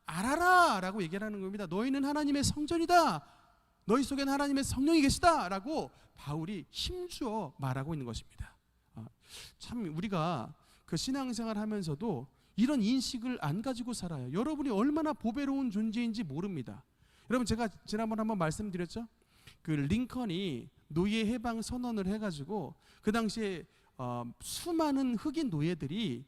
알아라 라고 얘기하는 겁니다. 너희는 하나님의 성전이다. 너희 속에는 하나님의 성령이 계시다 라고 바울이 힘주어 말하고 있는 것입니다. 참 우리가 그 신앙생활 하면서도 이런 인식을 안 가지고 살아요. 여러분이 얼마나 보배로운 존재인지 모릅니다. 여러분 제가 지난번에 한번 말씀드렸죠. 그 링컨이 노예 해방 선언을 해가지고 그 당시에 수많은 흑인 노예들이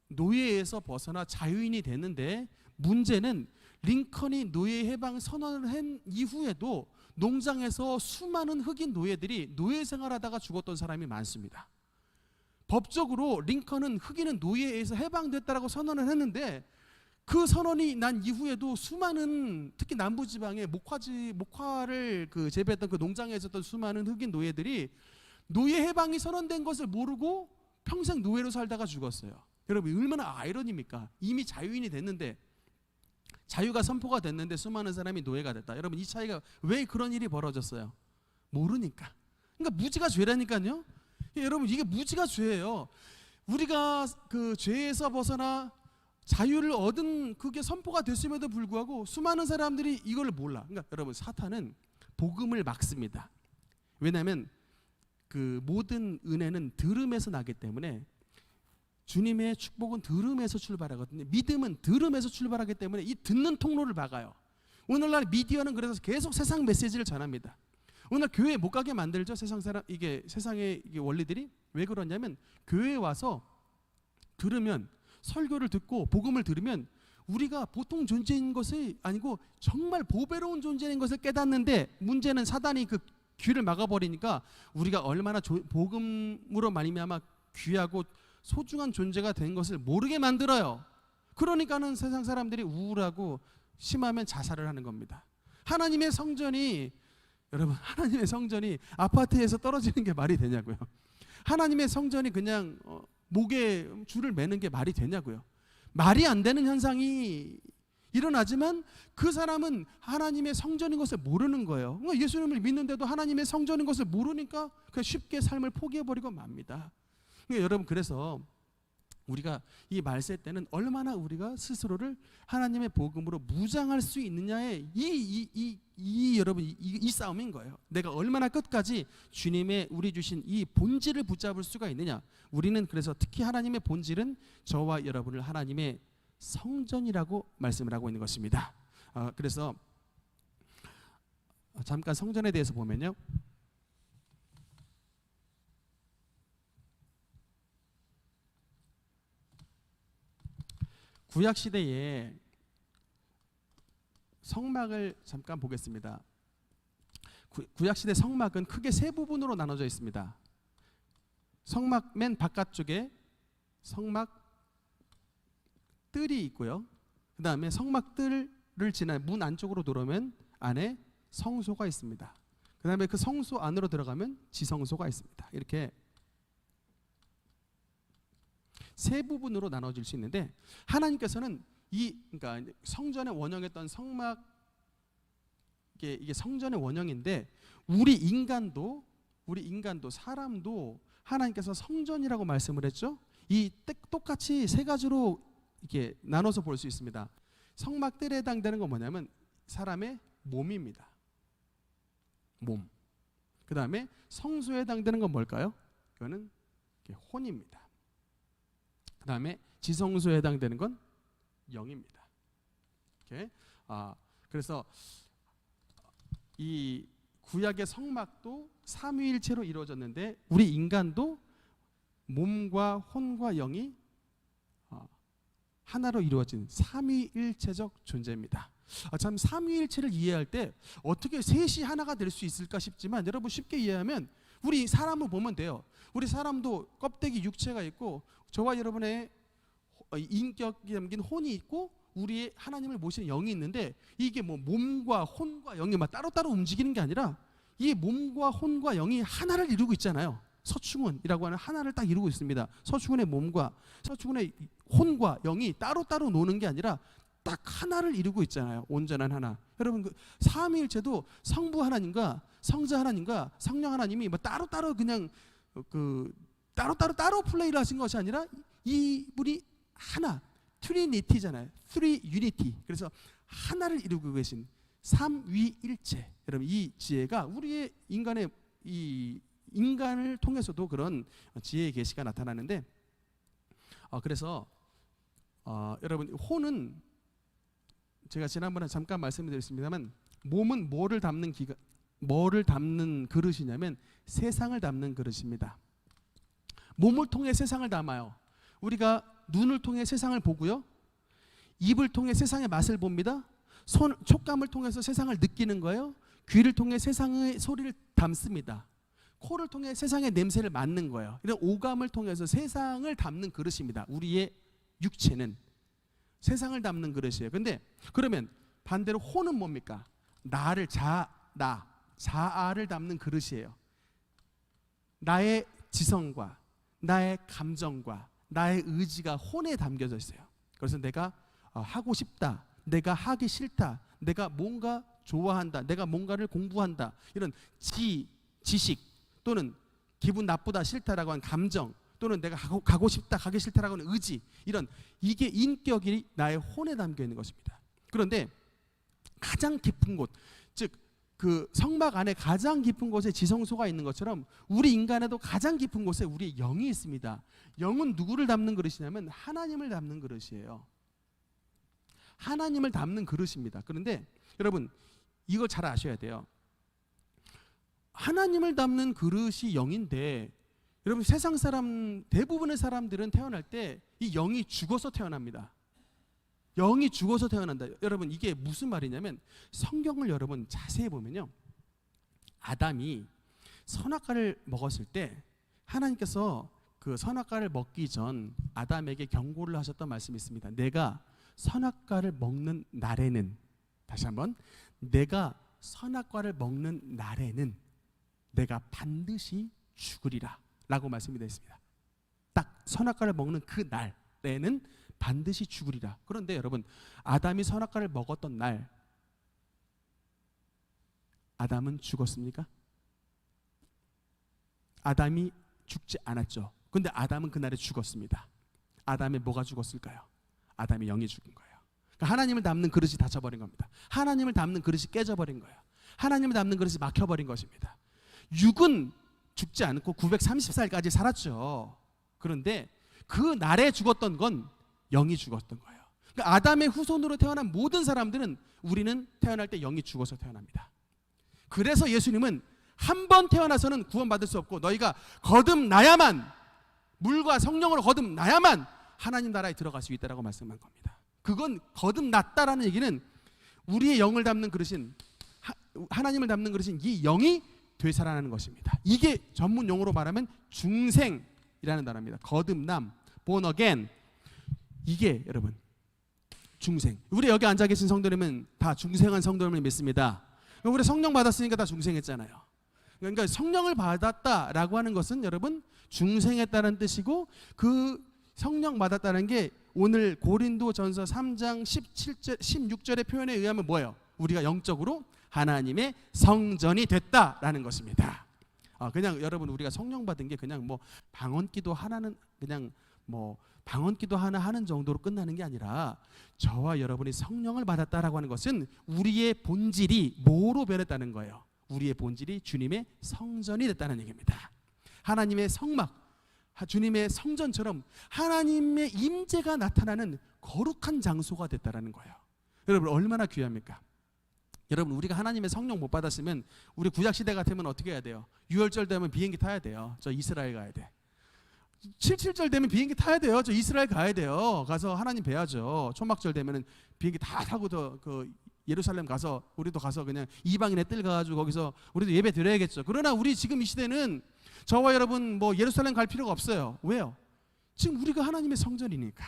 노예에서 벗어나 자유인이 됐는데, 문제는 링컨이 노예 해방 선언을 한 이후에도 농장에서 수많은 흑인 노예들이 노예 생활하다가 죽었던 사람이 많습니다. 법적으로 링컨은 흑인은 노예에서 해방됐다라고 선언을 했는데, 그 선언이 난 이후에도 수많은, 특히 남부지방에 목화를 그 재배했던 그 농장에 있었던 수많은 흑인 노예들이 노예 해방이 선언된 것을 모르고 평생 노예로 살다가 죽었어요. 여러분 얼마나 아이러니입니까? 이미 자유인이 됐는데, 자유가 선포가 됐는데 수많은 사람이 노예가 됐다. 여러분 이 차이가 왜 그런 일이 벌어졌어요? 모르니까. 그러니까 무지가 죄라니까요. 여러분 이게 무지가 죄예요. 우리가 그 죄에서 벗어나 자유를 얻은 그게 선포가 됐음에도 불구하고 수많은 사람들이 이걸 몰라. 그러니까 여러분 사탄은 복음을 막습니다. 왜냐하면 그 모든 은혜는 들음에서 나기 때문에, 주님의 축복은 들음에서 출발하거든요. 믿음은 들음에서 출발하기 때문에 이 듣는 통로를 막아요. 오늘날 미디어는 그래서 계속 세상 메시지를 전합니다. 오늘 교회 못 가게 만들죠. 세상의 이게 원리들이. 왜 그러냐면 교회에 와서 들으면, 설교를 듣고 복음을 들으면 우리가 보통 존재인 것이 아니고 정말 보배로운 존재인 것을 깨닫는데, 문제는 사단이 그 귀를 막아버리니까 우리가 얼마나 복음으로 말미암아 귀하고 소중한 존재가 된 것을 모르게 만들어요. 그러니까는 세상 사람들이 우울하고 심하면 자살을 하는 겁니다. 하나님의 성전이, 여러분 하나님의 성전이 아파트에서 떨어지는 게 말이 되냐고요. 하나님의 성전이 그냥 목에 줄을 매는 게 말이 되냐고요. 말이 안 되는 현상이 일어나지만 그 사람은 하나님의 성전인 것을 모르는 거예요. 그러니까 예수님을 믿는데도 하나님의 성전인 것을 모르니까 그냥 쉽게 삶을 포기해버리고 맙니다. 그러니까 여러분 그래서 우리가 이 말세 때는 얼마나 우리가 스스로를 하나님의 복음으로 무장할 수 있느냐의 여러분 이 싸움인 거예요. 내가 얼마나 끝까지 주님의 우리 주신 이 본질을 붙잡을 수가 있느냐. 우리는 그래서 특히 하나님의 본질은 저와 여러분을 하나님의 성전이라고 말씀을 하고 있는 것입니다. 그래서 잠깐 성전에 대해서 보면요. 구약 시대에 성막을 잠깐 보겠습니다. 구약 시대 성막은 크게 세 부분으로 나눠져 있습니다. 성막 맨 바깥쪽에 성막 뜰이 있고요. 그 다음에 성막 뜰을 지나 문 안쪽으로 들어오면 안에 성소가 있습니다. 그 다음에 그 성소 안으로 들어가면 지성소가 있습니다. 이렇게 세 부분으로 나눠질 수 있는데, 하나님께서는 그러니까 성전의 원형했던 성막, 이게 성전의 원형인데, 우리 인간도 사람도 하나님께서 성전이라고 말씀을 했죠. 이 똑같이 세 가지로 이렇게 나눠서 볼 수 있습니다. 성막들에 해당되는 건 뭐냐면 사람의 몸입니다. 몸. 그 다음에 성소에 해당되는 건 뭘까요? 이거는 혼입니다. 그 다음에 지성소에 해당되는 건 영입니다. 이렇게. 그래서 이 구약의 성막도 삼위일체로 이루어졌는데, 우리 인간도 몸과 혼과 영이 하나로 이루어진 삼위일체적 존재입니다. 참 삼위일체를 이해할 때 어떻게 셋이 하나가 될 수 있을까 싶지만, 여러분 쉽게 이해하면 우리 사람을 보면 돼요. 우리 사람도 껍데기 육체가 있고 저와 여러분의 인격이 담긴 혼이 있고 우리의 하나님을 모시는 영이 있는데, 이게 뭐 몸과 혼과 영이 막 따로따로 움직이는 게 아니라 이 몸과 혼과 영이 하나를 이루고 있잖아요. 서충훈이라고 하는 하나를 딱 이루고 있습니다. 서충훈의 몸과 서충훈의 혼과 영이 따로따로 노는 게 아니라 딱 하나를 이루고 있잖아요. 온전한 하나. 여러분 그 삼위일체도 성부 하나님과 성자 하나님과 성령 하나님이 뭐 따로따로 그냥 따로 플레이를 하신 것이 아니라 이분이 하나, 트리니티잖아요. 쓰리 유니티. 그래서 하나를 이루고 계신 삼위일체. 여러분 이 지혜가 우리의 인간을 통해서도 그런 지혜의 계시가 나타나는데, 그래서 여러분 혼은 제가 지난번에 잠깐 말씀드렸습니다만 몸은 뭐를 담는 그릇이냐면 세상을 담는 그릇입니다. 몸을 통해 세상을 담아요. 우리가 눈을 통해 세상을 보고요. 입을 통해 세상의 맛을 봅니다. 촉감을 통해서 세상을 느끼는 거예요. 귀를 통해 세상의 소리를 담습니다. 코를 통해 세상의 냄새를 맡는 거예요. 이런 오감을 통해서 세상을 담는 그릇입니다. 우리의 육체는 세상을 담는 그릇이에요. 근데 그러면 반대로 혼은 뭡니까? 나를 자아를 담는 그릇이에요. 나의 지성과 나의 감정과 나의 의지가 혼에 담겨져 있어요. 그래서 내가 하고 싶다, 내가 하기 싫다, 내가 뭔가 좋아한다, 내가 뭔가를 공부한다, 이런 지식 또는 기분 나쁘다, 싫다라고 하는 감정, 또는 내가 가고 싶다, 가기 싫다라고 하는 의지, 이게 인격이 나의 혼에 담겨 있는 것입니다. 그런데 가장 깊은 곳, 즉 그 성막 안에 가장 깊은 곳에 지성소가 있는 것처럼 우리 인간에도 가장 깊은 곳에 우리의 영이 있습니다. 영은 누구를 담는 그릇이냐면 하나님을 담는 그릇이에요. 하나님을 담는 그릇입니다. 그런데 여러분 이걸 잘 아셔야 돼요. 하나님을 담는 그릇이 영인데, 여러분 세상 사람 대부분의 사람들은 태어날 때 이 영이 죽어서 태어납니다. 영이 죽어서 태어난다. 여러분 이게 무슨 말이냐면 성경을 여러분 자세히 보면요, 아담이 선악과를 먹었을 때 하나님께서 그 선악과를 먹기 전 아담에게 경고를 하셨던 말씀이 있습니다. 내가 선악과를 먹는 날에는, 다시 한번, 내가 선악과를 먹는 날에는 내가 반드시 죽으리라 라고 말씀이 되어 있습니다. 딱 선악과를 먹는 그 날에는 반드시 죽으리라. 그런데 여러분 아담이 선악과를 먹었던 날 아담은 죽었습니까? 아담이 죽지 않았죠. 그런데 아담은 그날에 죽었습니다. 아담의 뭐가 죽었을까요? 아담의 영이 죽은 거예요. 그러니까 하나님을 담는 그릇이 닫혀버린 겁니다. 하나님을 담는 그릇이 깨져버린 거예요. 하나님을 담는 그릇이 막혀버린 것입니다. 육은 죽지 않고 930살까지 살았죠. 그런데 그 날에 죽었던 건 영이 죽었던 거예요. 그러니까 아담의 후손으로 태어난 모든 사람들은 우리는 태어날 때 영이 죽어서 태어납니다. 그래서 예수님은 한 번 태어나서는 구원받을 수 없고 너희가 거듭나야만, 물과 성령으로 거듭나야만 하나님 나라에 들어갈 수 있다라고 말씀한 겁니다. 그건 거듭났다라는 얘기는 우리의 영을 담는 그릇인, 하나님을 담는 그릇인 이 영이 되살아나는 것입니다. 이게 전문 용어로 말하면 중생이라는 단어입니다. 거듭남, born again. 이게 여러분 중생. 우리 여기 앉아 계신 성도님은 다 중생한 성도님을 믿습니다. 우리 성령 받았으니까 다 중생했잖아요. 그러니까 성령을 받았다라고 하는 것은 여러분 중생했다는 뜻이고, 그 성령 받았다는 게 오늘 고린도전서 3장 17절 16절의 표현에 의하면 뭐예요? 우리가 영적으로 하나님의 성전이 됐다라는 것입니다. 그냥 여러분 우리가 성령 받은 게 그냥 뭐 방언기도 하나는 그냥 뭐 방언기도 하나 하는 정도로 끝나는 게 아니라, 저와 여러분이 성령을 받았다라고 하는 것은 우리의 본질이 뭐로 변했다는 거예요? 우리의 본질이 주님의 성전이 됐다는 얘기입니다. 하나님의 성막, 주님의 성전처럼 하나님의 임재가 나타나는 거룩한 장소가 됐다라는 거예요. 여러분 얼마나 귀합니까? 여러분 우리가 하나님의 성령 못 받았으면 우리 구약시대 같으면 어떻게 해야 돼요? 유월절 되면 비행기 타야 돼요. 저 이스라엘 가야 돼. 77절 되면 비행기 타야 돼요. 저 이스라엘 가야 돼요. 가서 하나님 뵈야죠. 초막절 되면은 비행기 다 타고 그 예루살렘 가서, 우리도 가서 그냥 이방인의 뜰 가가지고 거기서 우리도 예배 드려야겠죠. 그러나 우리 지금 이 시대는 저와 여러분 뭐 예루살렘 갈 필요가 없어요. 왜요? 지금 우리가 하나님의 성전이니까,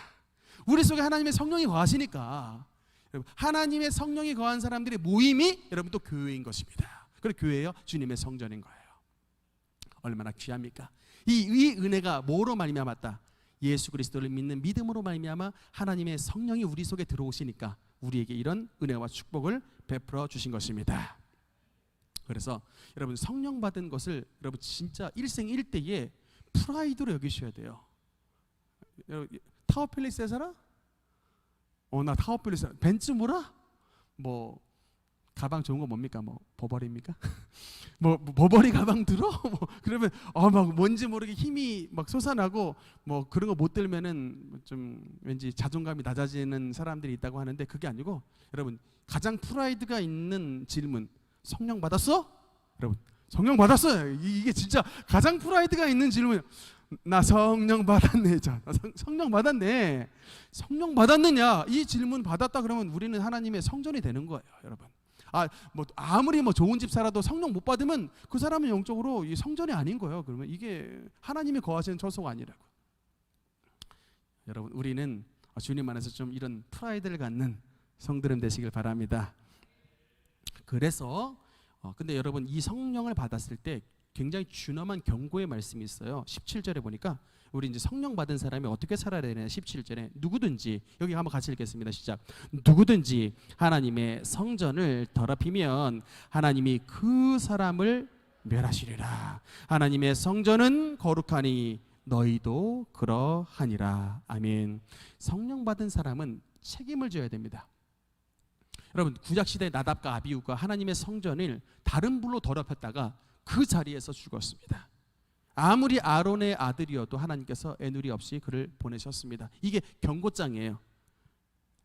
우리 속에 하나님의 성령이 거하시니까. 여러분 하나님의 성령이 거한 사람들의 모임이 여러분 또 교회인 것입니다. 그리고 교회요 주님의 성전인 거예요. 얼마나 귀합니까? 이 은혜가 뭐로 말미암았다? 예수 그리스도를 믿는 믿음으로 말미암아 하나님의 성령이 우리 속에 들어오시니까 우리에게 이런 은혜와 축복을 베풀어 주신 것입니다. 그래서 여러분 성령 받은 것을 여러분 진짜 일생일대에 프라이드로 여기셔야 돼요. 타워팰리스에 살아? 나 타워팰리스 벤츠 몰아? 뭐 가방 좋은 거 뭡니까? 뭐 버버리입니까? 뭐 버버리 가방 들어? 뭐 그러면 막 뭔지 모르게 힘이 막 솟아나고 뭐 그런 거 못 들면은 좀 왠지 자존감이 낮아지는 사람들이 있다고 하는데 그게 아니고 여러분 가장 프라이드가 있는 질문 성령 받았어? 여러분 성령 받았어요. 이게 진짜 가장 프라이드가 있는 질문. 나 성령 받았네. 자, 성령 받았네. 성령 받았느냐? 이 질문 받았다 그러면 우리는 하나님의 성전이 되는 거예요, 여러분. 뭐 아무리 뭐 좋은 집 살아도 성령 못 받으면 그 사람은 영적으로 이 성전이 아닌 거예요. 그러면 이게 하나님이 거하시는 처소가 아니라고. 여러분, 우리는 주님 안에서 좀 이런 프라이드를 갖는 성도름 되시길 바랍니다. 그래서 근데 여러분 이 성령을 받았을 때 굉장히 준엄한 경고의 말씀이 있어요. 17절에 보니까 우리 이제 성령 받은 사람이 어떻게 살아야 되냐. 17절에 누구든지 여기 한번 같이 읽겠습니다. 시작. 누구든지 하나님의 성전을 더럽히면 하나님이 그 사람을 멸하시리라. 하나님의 성전은 거룩하니 너희도 그러하니라. 아멘. 성령 받은 사람은 책임을 져야 됩니다. 여러분 구약시대 나답과 아비후가 하나님의 성전을 다른 불로 더럽혔다가 그 자리에서 죽었습니다. 아무리 아론의 아들이어도 하나님께서 애누리 없이 그를 보내셨습니다. 이게 경고장이에요.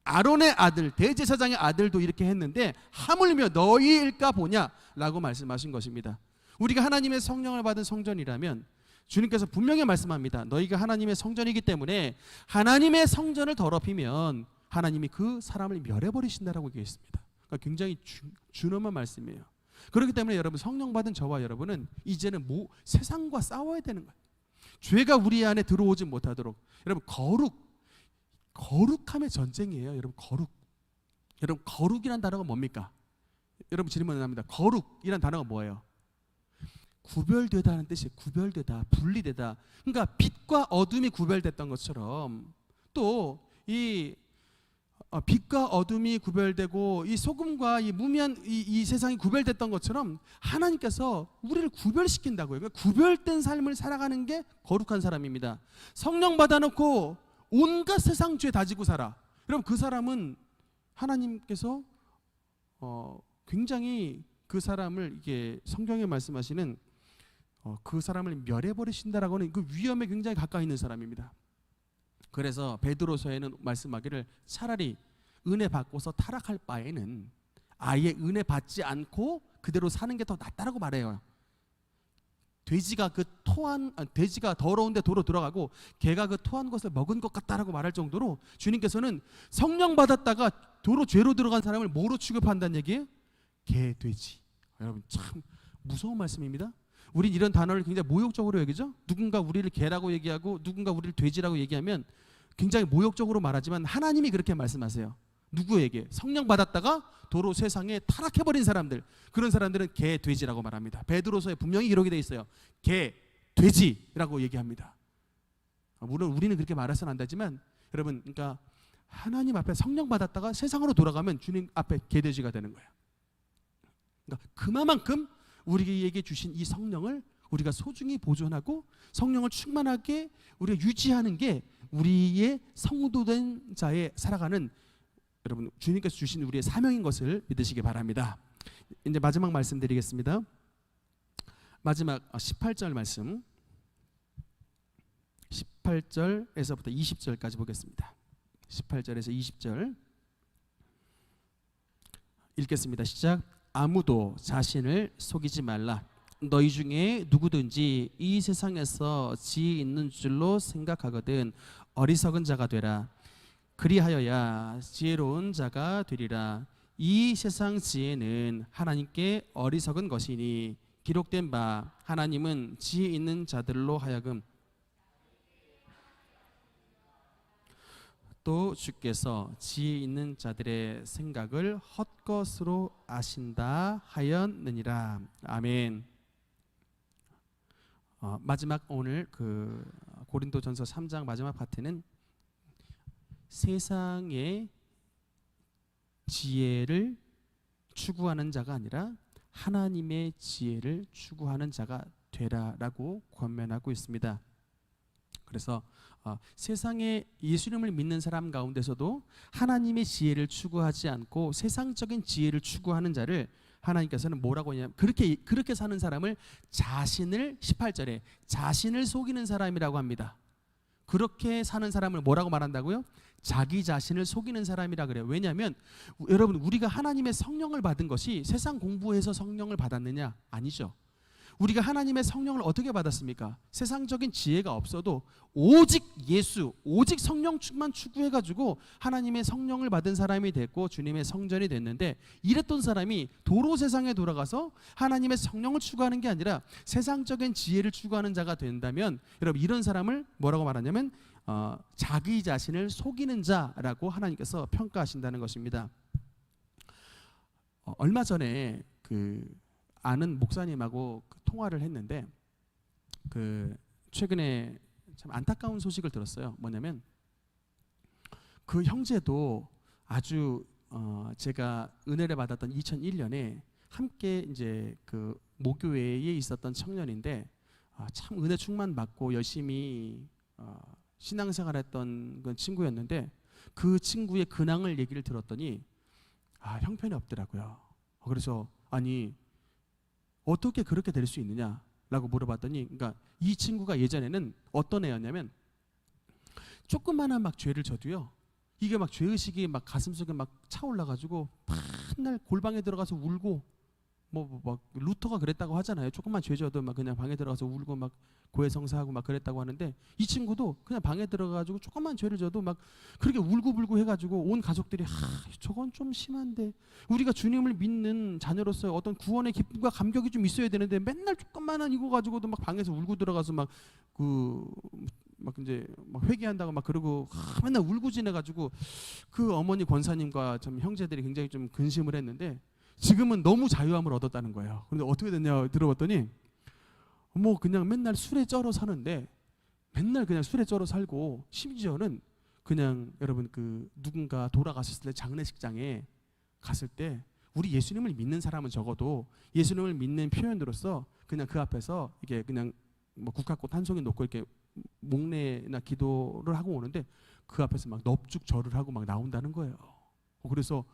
아론의 아들 대제사장의 아들도 이렇게 했는데 하물며 너희일까 보냐 라고 말씀하신 것입니다. 우리가 하나님의 성령을 받은 성전이라면 주님께서 분명히 말씀합니다. 너희가 하나님의 성전이기 때문에 하나님의 성전을 더럽히면 하나님이 그 사람을 멸해버리신다라고 얘기했습니다. 그러니까 굉장히 준엄한 말씀이에요. 그렇기 때문에 여러분 성령 받은 저와 여러분은 이제는 세상과 싸워야 되는 거예요. 죄가 우리 안에 들어오지 못하도록. 여러분 거룩함의 전쟁이에요. 여러분 여러분 거룩이란 단어가 뭡니까? 여러분 질문을 합니다. 거룩이란 단어가 뭐예요? 구별되다는 뜻이에요. 구별되다, 분리되다. 그러니까 빛과 어둠이 구별됐던 것처럼 또 이 빛과 어둠이 구별되고 이 소금과 이 무미한 이 세상이 구별됐던 것처럼 하나님께서 우리를 구별시킨다고요. 그러니까 구별된 삶을 살아가는 게 거룩한 사람입니다. 성령 받아놓고 온갖 세상 죄 다지고 살아. 여러분 그 사람은 하나님께서 굉장히 그 사람을 이게 성경에 말씀하시는 그 사람을 멸해버리신다라고 하는 그 위험에 굉장히 가까이 있는 사람입니다. 그래서 베드로서에는 말씀하기를 차라리 은혜 받고서 타락할 바에는 아예 은혜 받지 않고 그대로 사는 게 더 낫다라고 말해요. 돼지가 더러운데 도로 들어가고 개가 그 토한 것을 먹은 것 같다라고 말할 정도로 주님께서는 성령 받았다가 도로 죄로 들어간 사람을 뭐로 취급한다는 얘기예요? 개, 돼지. 여러분 참 무서운 말씀입니다. 우린 이런 단어를 굉장히 모욕적으로 여기죠. 누군가 우리를 개라고 얘기하고 누군가 우리를 돼지라고 얘기하면 굉장히 모욕적으로 말하지만 하나님이 그렇게 말씀하세요. 누구에게? 성령 받았다가 도로 세상에 타락해버린 사람들, 그런 사람들은 개, 돼지라고 말합니다. 베드로서에 분명히 기록이 되어 있어요. 개, 돼지라고 얘기합니다. 물론 우리는 그렇게 말해서는 안 되지만 여러분 그러니까 하나님 앞에 성령 받았다가 세상으로 돌아가면 주님 앞에 개, 돼지가 되는 거예요. 그러니까 그만큼 우리에게 주신 이 성령을 우리가 소중히 보존하고 성령을 충만하게 우리가 유지하는 게 우리의 성도된 자의 살아가는 여러분 주님께서 주신 우리의 사명인 것을 믿으시기 바랍니다. 이제 마지막 말씀드리겠습니다. 마지막 18절 말씀 18절에서부터 20절까지 보겠습니다. 18절에서 20절 읽겠습니다. 시작. 아무도 자신을 속이지 말라. 너희 중에 누구든지 이 세상에서 지혜 있는 줄로 생각하거든 어리석은 자가 되라. 그리하여야 지혜로운 자가 되리라. 이 세상 지혜는 하나님께 어리석은 것이니 기록된 바 하나님은 지혜 있는 자들로 하여금 또 주께서 지혜 있는 자들의 생각을 헛것으로 아신다 하였느니라. 아멘. 마지막 오늘 그 고린도전서 3장 마지막 파트는 세상의 지혜를 추구하는 자가 아니라 하나님의 지혜를 추구하는 자가 되라라고 권면하고 있습니다. 그래서 세상에 예수님을 믿는 사람 가운데서도 하나님의 지혜를 추구하지 않고 세상적인 지혜를 추구하는 자를 하나님께서는 뭐라고 하냐면 그렇게 사는 사람을 자신을 18절에 자신을 속이는 사람이라고 합니다. 그렇게 사는 사람을 뭐라고 말한다고요? 자기 자신을 속이는 사람이라 그래요. 왜냐하면 여러분, 우리가 하나님의 성령을 받은 것이 세상 공부해서 성령을 받았느냐? 아니죠. 우리가 하나님의 성령을 어떻게 받았습니까? 세상적인 지혜가 없어도 오직 예수, 오직 성령 충만 추구해가지고 하나님의 성령을 받은 사람이 됐고 주님의 성전이 됐는데, 이랬던 사람이 도로 세상에 돌아가서 하나님의 성령을 추구하는 게 아니라 세상적인 지혜를 추구하는 자가 된다면, 여러분, 이런 사람을 뭐라고 말하냐면 자기 자신을 속이는 자라고 하나님께서 평가하신다는 것입니다. 얼마 전에 아는 목사님하고 통화를 했는데 최근에 참 안타까운 소식을 들었어요. 뭐냐면 그 형제도 아주 제가 은혜를 받았던 2001년에 함께 이제 그 모교회에 있었던 청년인데 참 은혜 충만 받고 열심히 신앙생활했던 그 친구였는데, 그 친구의 근황을 얘기를 들었더니 형편이 없더라고요. 그래서 아니 어떻게 그렇게 될 수 있느냐라고 물어봤더니, 그러니까 이 친구가 예전에는 어떤 애였냐면 조그마한 막 죄를 져도요, 이게 막 죄의식이 막 가슴속에 막 차올라가지고 맨날 골방에 들어가서 울고, 막 루터가 그랬다고 하잖아요. 조금만 죄 져도 막 그냥 방에 들어가서 울고 막 고해성사하고 막 그랬다고 하는데, 이 친구도 그냥 방에 들어가가지고 조금만 죄를 져도 막 그렇게 울고불고 해가지고 온 가족들이 저건 좀 심한데, 우리가 주님을 믿는 자녀로서 어떤 구원의 기쁨과 감격이 좀 있어야 되는데 맨날 조금만한 이거 가지고도 막 방에서 울고 들어가서 막 이제 막 회개한다고 막 그러고 맨날 울고 지내가지고 그 어머니 권사님과 좀 형제들이 굉장히 좀 근심을 했는데, 지금은 너무 자유함을 얻었다는 거예요. 그런데 어떻게 됐냐 들어봤더니 뭐 그냥 맨날 술에 쩔어 사는데, 맨날 그냥 술에 쩔어 살고, 심지어는 그냥 여러분 누군가 돌아가셨을 때 장례식장에 갔을 때 우리 예수님을 믿는 사람은 적어도 예수님을 믿는 표현으로서 그냥 그 앞에서 이게 그냥 뭐 국화꽃 한 송이 놓고 이렇게 목례나 기도를 하고 오는데 그 앞에서 막 넙죽 절을 하고 막 나온다는 거예요. 그래서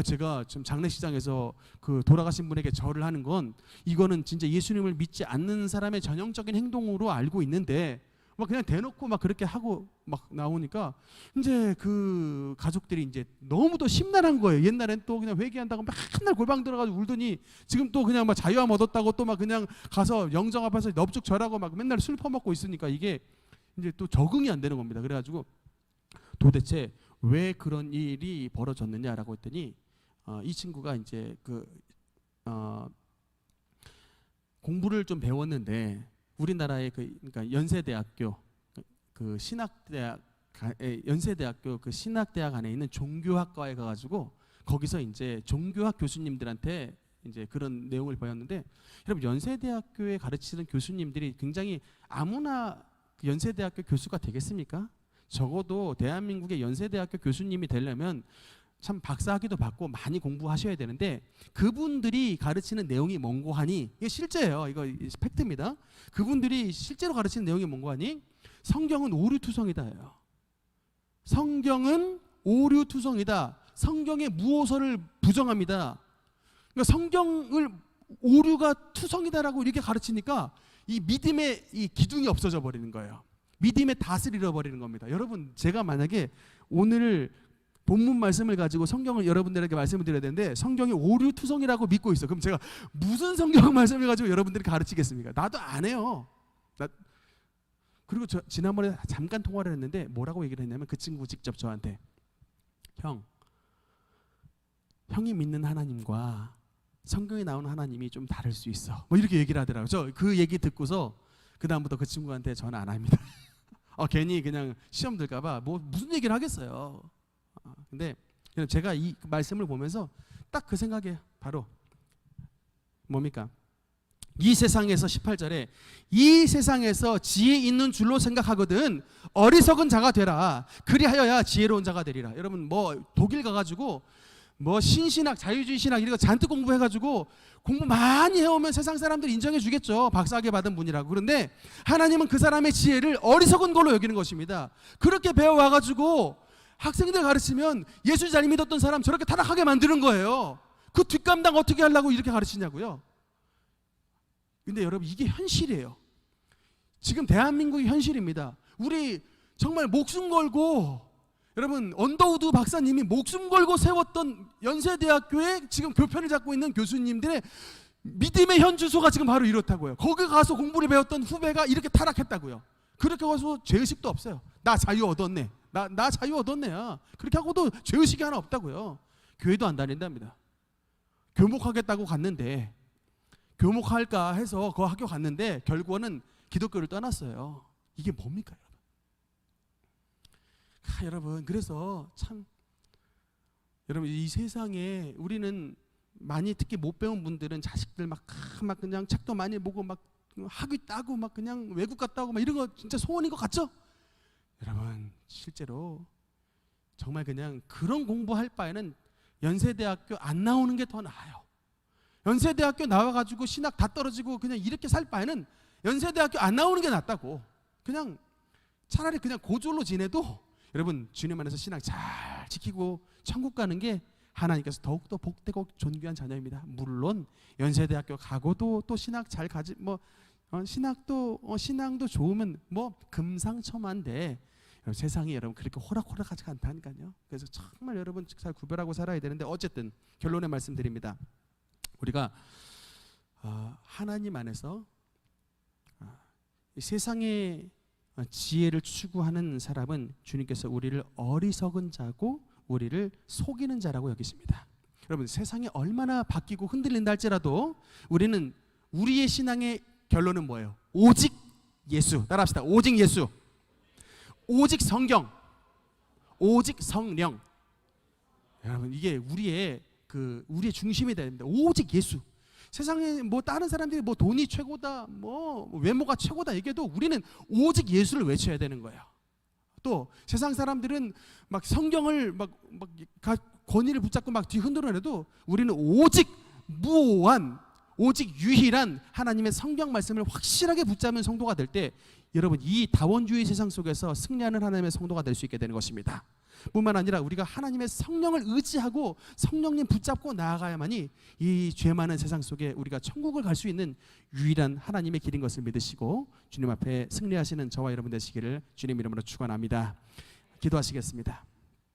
제가 지금 장례식장에서 그 돌아가신 분에게 절을 하는 건 이거는 진짜 예수님을 믿지 않는 사람의 전형적인 행동으로 알고 있는데, 막 그냥 대놓고 막 그렇게 하고 막 나오니까 이제 그 가족들이 이제 너무도 심란한 거예요. 옛날엔 또 그냥 회개한다고 맨날 골방 들어가서 울더니 지금 또 그냥 막 자유함 얻었다고 또 막 그냥 가서 영정 앞에서 넙죽 절하고 막 맨날 술 퍼먹고 있으니까 이게 이제 또 적응이 안 되는 겁니다. 그래가지고 도대체 왜 그런 일이 벌어졌느냐라고 했더니 이 친구가 이제 공부를 좀 배웠는데, 우리나라의 그러니까 연세대학교 연세대학교 신학대학 안에 있는 종교학과에 가가지고 거기서 이제 종교학 교수님들한테 이제 그런 내용을 배웠는데, 여러분, 연세대학교에 가르치는 교수님들이 굉장히 아무나 연세대학교 교수가 되겠습니까? 적어도 대한민국의 연세대학교 교수님이 되려면 참 박사학위도 받고 많이 공부하셔야 되는데, 그분들이 가르치는 내용이 뭔고 하니, 이게 실제예요. 이거 팩트입니다. 그분들이 실제로 가르치는 내용이 뭔고 하니, 성경은 오류투성이다예요. 성경은 오류투성이다. 성경의 무오서를 부정합니다. 그러니까 성경을 오류가 투성이다라고 이렇게 가르치니까 이 믿음의 이 기둥이 없어져 버리는 거예요. 믿음의 닷을 잃어버리는 겁니다. 여러분, 제가 만약에 오늘 본문 말씀을 가지고 성경을 여러분들에게 말씀을 드려야 되는데 성경이 오류투성이라고 믿고 있어. 그럼 제가 무슨 성경 말씀을 가지고 여러분들이 가르치겠습니까? 나도 안 해요. 그리고 지난번에 잠깐 통화를 했는데 뭐라고 얘기를 했냐면, 그 친구 직접 저한테 형이 믿는 하나님과 성경에 나오는 하나님이 좀 다를 수 있어, 뭐 이렇게 얘기를 하더라고요. 저 그 얘기 듣고서 그 다음부터 그 친구한테 전화 안 합니다. 괜히 그냥 시험 들까봐 뭐 무슨 얘기를 하겠어요. 근데 제가 이 말씀을 보면서 딱 그 생각에 바로 뭡니까? 이 세상에서 18절에 이 세상에서 지혜 있는 줄로 생각하거든 어리석은 자가 되라. 그리하여야 지혜로운 자가 되리라. 여러분, 뭐 독일 가가지고 뭐 신신학, 자유주의 신학 이런 거 잔뜩 공부해가지고 공부 많이 해오면 세상 사람들이 인정해 주겠죠. 박사학위 받은 분이라고. 그런데 하나님은 그 사람의 지혜를 어리석은 걸로 여기는 것입니다. 그렇게 배워와가지고 학생들 가르치면 예수 잘 믿었던 사람 저렇게 타락하게 만드는 거예요. 그 뒷감당 어떻게 하려고 이렇게 가르치냐고요. 근데 여러분 이게 현실이에요. 지금 대한민국의 현실입니다. 우리 정말 목숨 걸고, 여러분 언더우드 박사님이 목숨 걸고 세웠던 연세대학교에 지금 교편을 잡고 있는 교수님들의 믿음의 현 주소가 지금 바로 이렇다고요. 거기 가서 공부를 배웠던 후배가 이렇게 타락했다고요. 그렇게 가서 죄의식도 없어요. 나 자유 얻었네. 나 자유 얻었네야. 그렇게 하고도 죄의식이 하나 없다고요. 교회도 안 다닌답니다. 교목하겠다고 갔는데, 교목할까 해서 그 학교 갔는데 결국은 기독교를 떠났어요. 이게 뭡니까 여러분? 여러분 그래서 참 여러분 이 세상에 우리는 많이 특히 못 배운 분들은 자식들 막 그냥 책도 많이 보고 막 학위 따고 막 그냥 외국 갔다 오고 막 이런 거 진짜 소원인 것 같죠? 여러분 실제로 정말 그냥 그런 공부할 바에는 연세대학교 안 나오는 게 더 나아요. 연세대학교 나와가지고 신학 다 떨어지고 그냥 이렇게 살 바에는 연세대학교 안 나오는 게 낫다고. 그냥 차라리 그냥 고졸로 지내도 여러분 주님 안에서 신학 잘 지키고 천국 가는 게 하나님께서 더욱더 복되고 존귀한 자녀입니다. 물론 연세대학교 가고도 또 신학 잘 가지 신앙도 좋으면 뭐 금상첨화인데 세상이 여러분 그렇게 호락호락하지 않다니까요. 그래서 정말 여러분 잘 구별하고 살아야 되는데 어쨌든 결론의 말씀드립니다. 우리가 하나님 안에서 세상의 지혜를 추구하는 사람은 주님께서 우리를 어리석은 자고 우리를 속이는 자라고 여기십니다. 여러분 세상이 얼마나 바뀌고 흔들린다 할지라도 우리는 우리의 신앙의 결론은 뭐예요? 오직 예수. 따라합시다. 오직 예수. 오직 성경. 오직 성령. 여러분 이게 우리의 중심이 돼야 됩니다. 오직 예수. 세상에 뭐 다른 사람들이 뭐 돈이 최고다, 뭐 외모가 최고다 얘기해도 우리는 오직 예수를 외쳐야 되는 거예요. 또 세상 사람들은 막 성경을 막 권위를 붙잡고 막 뒤흔들어내도 우리는 오직 무오한, 오직 유일한 하나님의 성경 말씀을 확실하게 붙잡는 성도가 될 때 여러분 이 다원주의 세상 속에서 승리하는 하나님의 성도가 될 수 있게 되는 것입니다. 뿐만 아니라 우리가 하나님의 성령을 의지하고 성령님 붙잡고 나아가야만이 이 죄 많은 세상 속에 우리가 천국을 갈 수 있는 유일한 하나님의 길인 것을 믿으시고 주님 앞에 승리하시는 저와 여러분 되시기를 주님 이름으로 축원합니다. 기도하시겠습니다.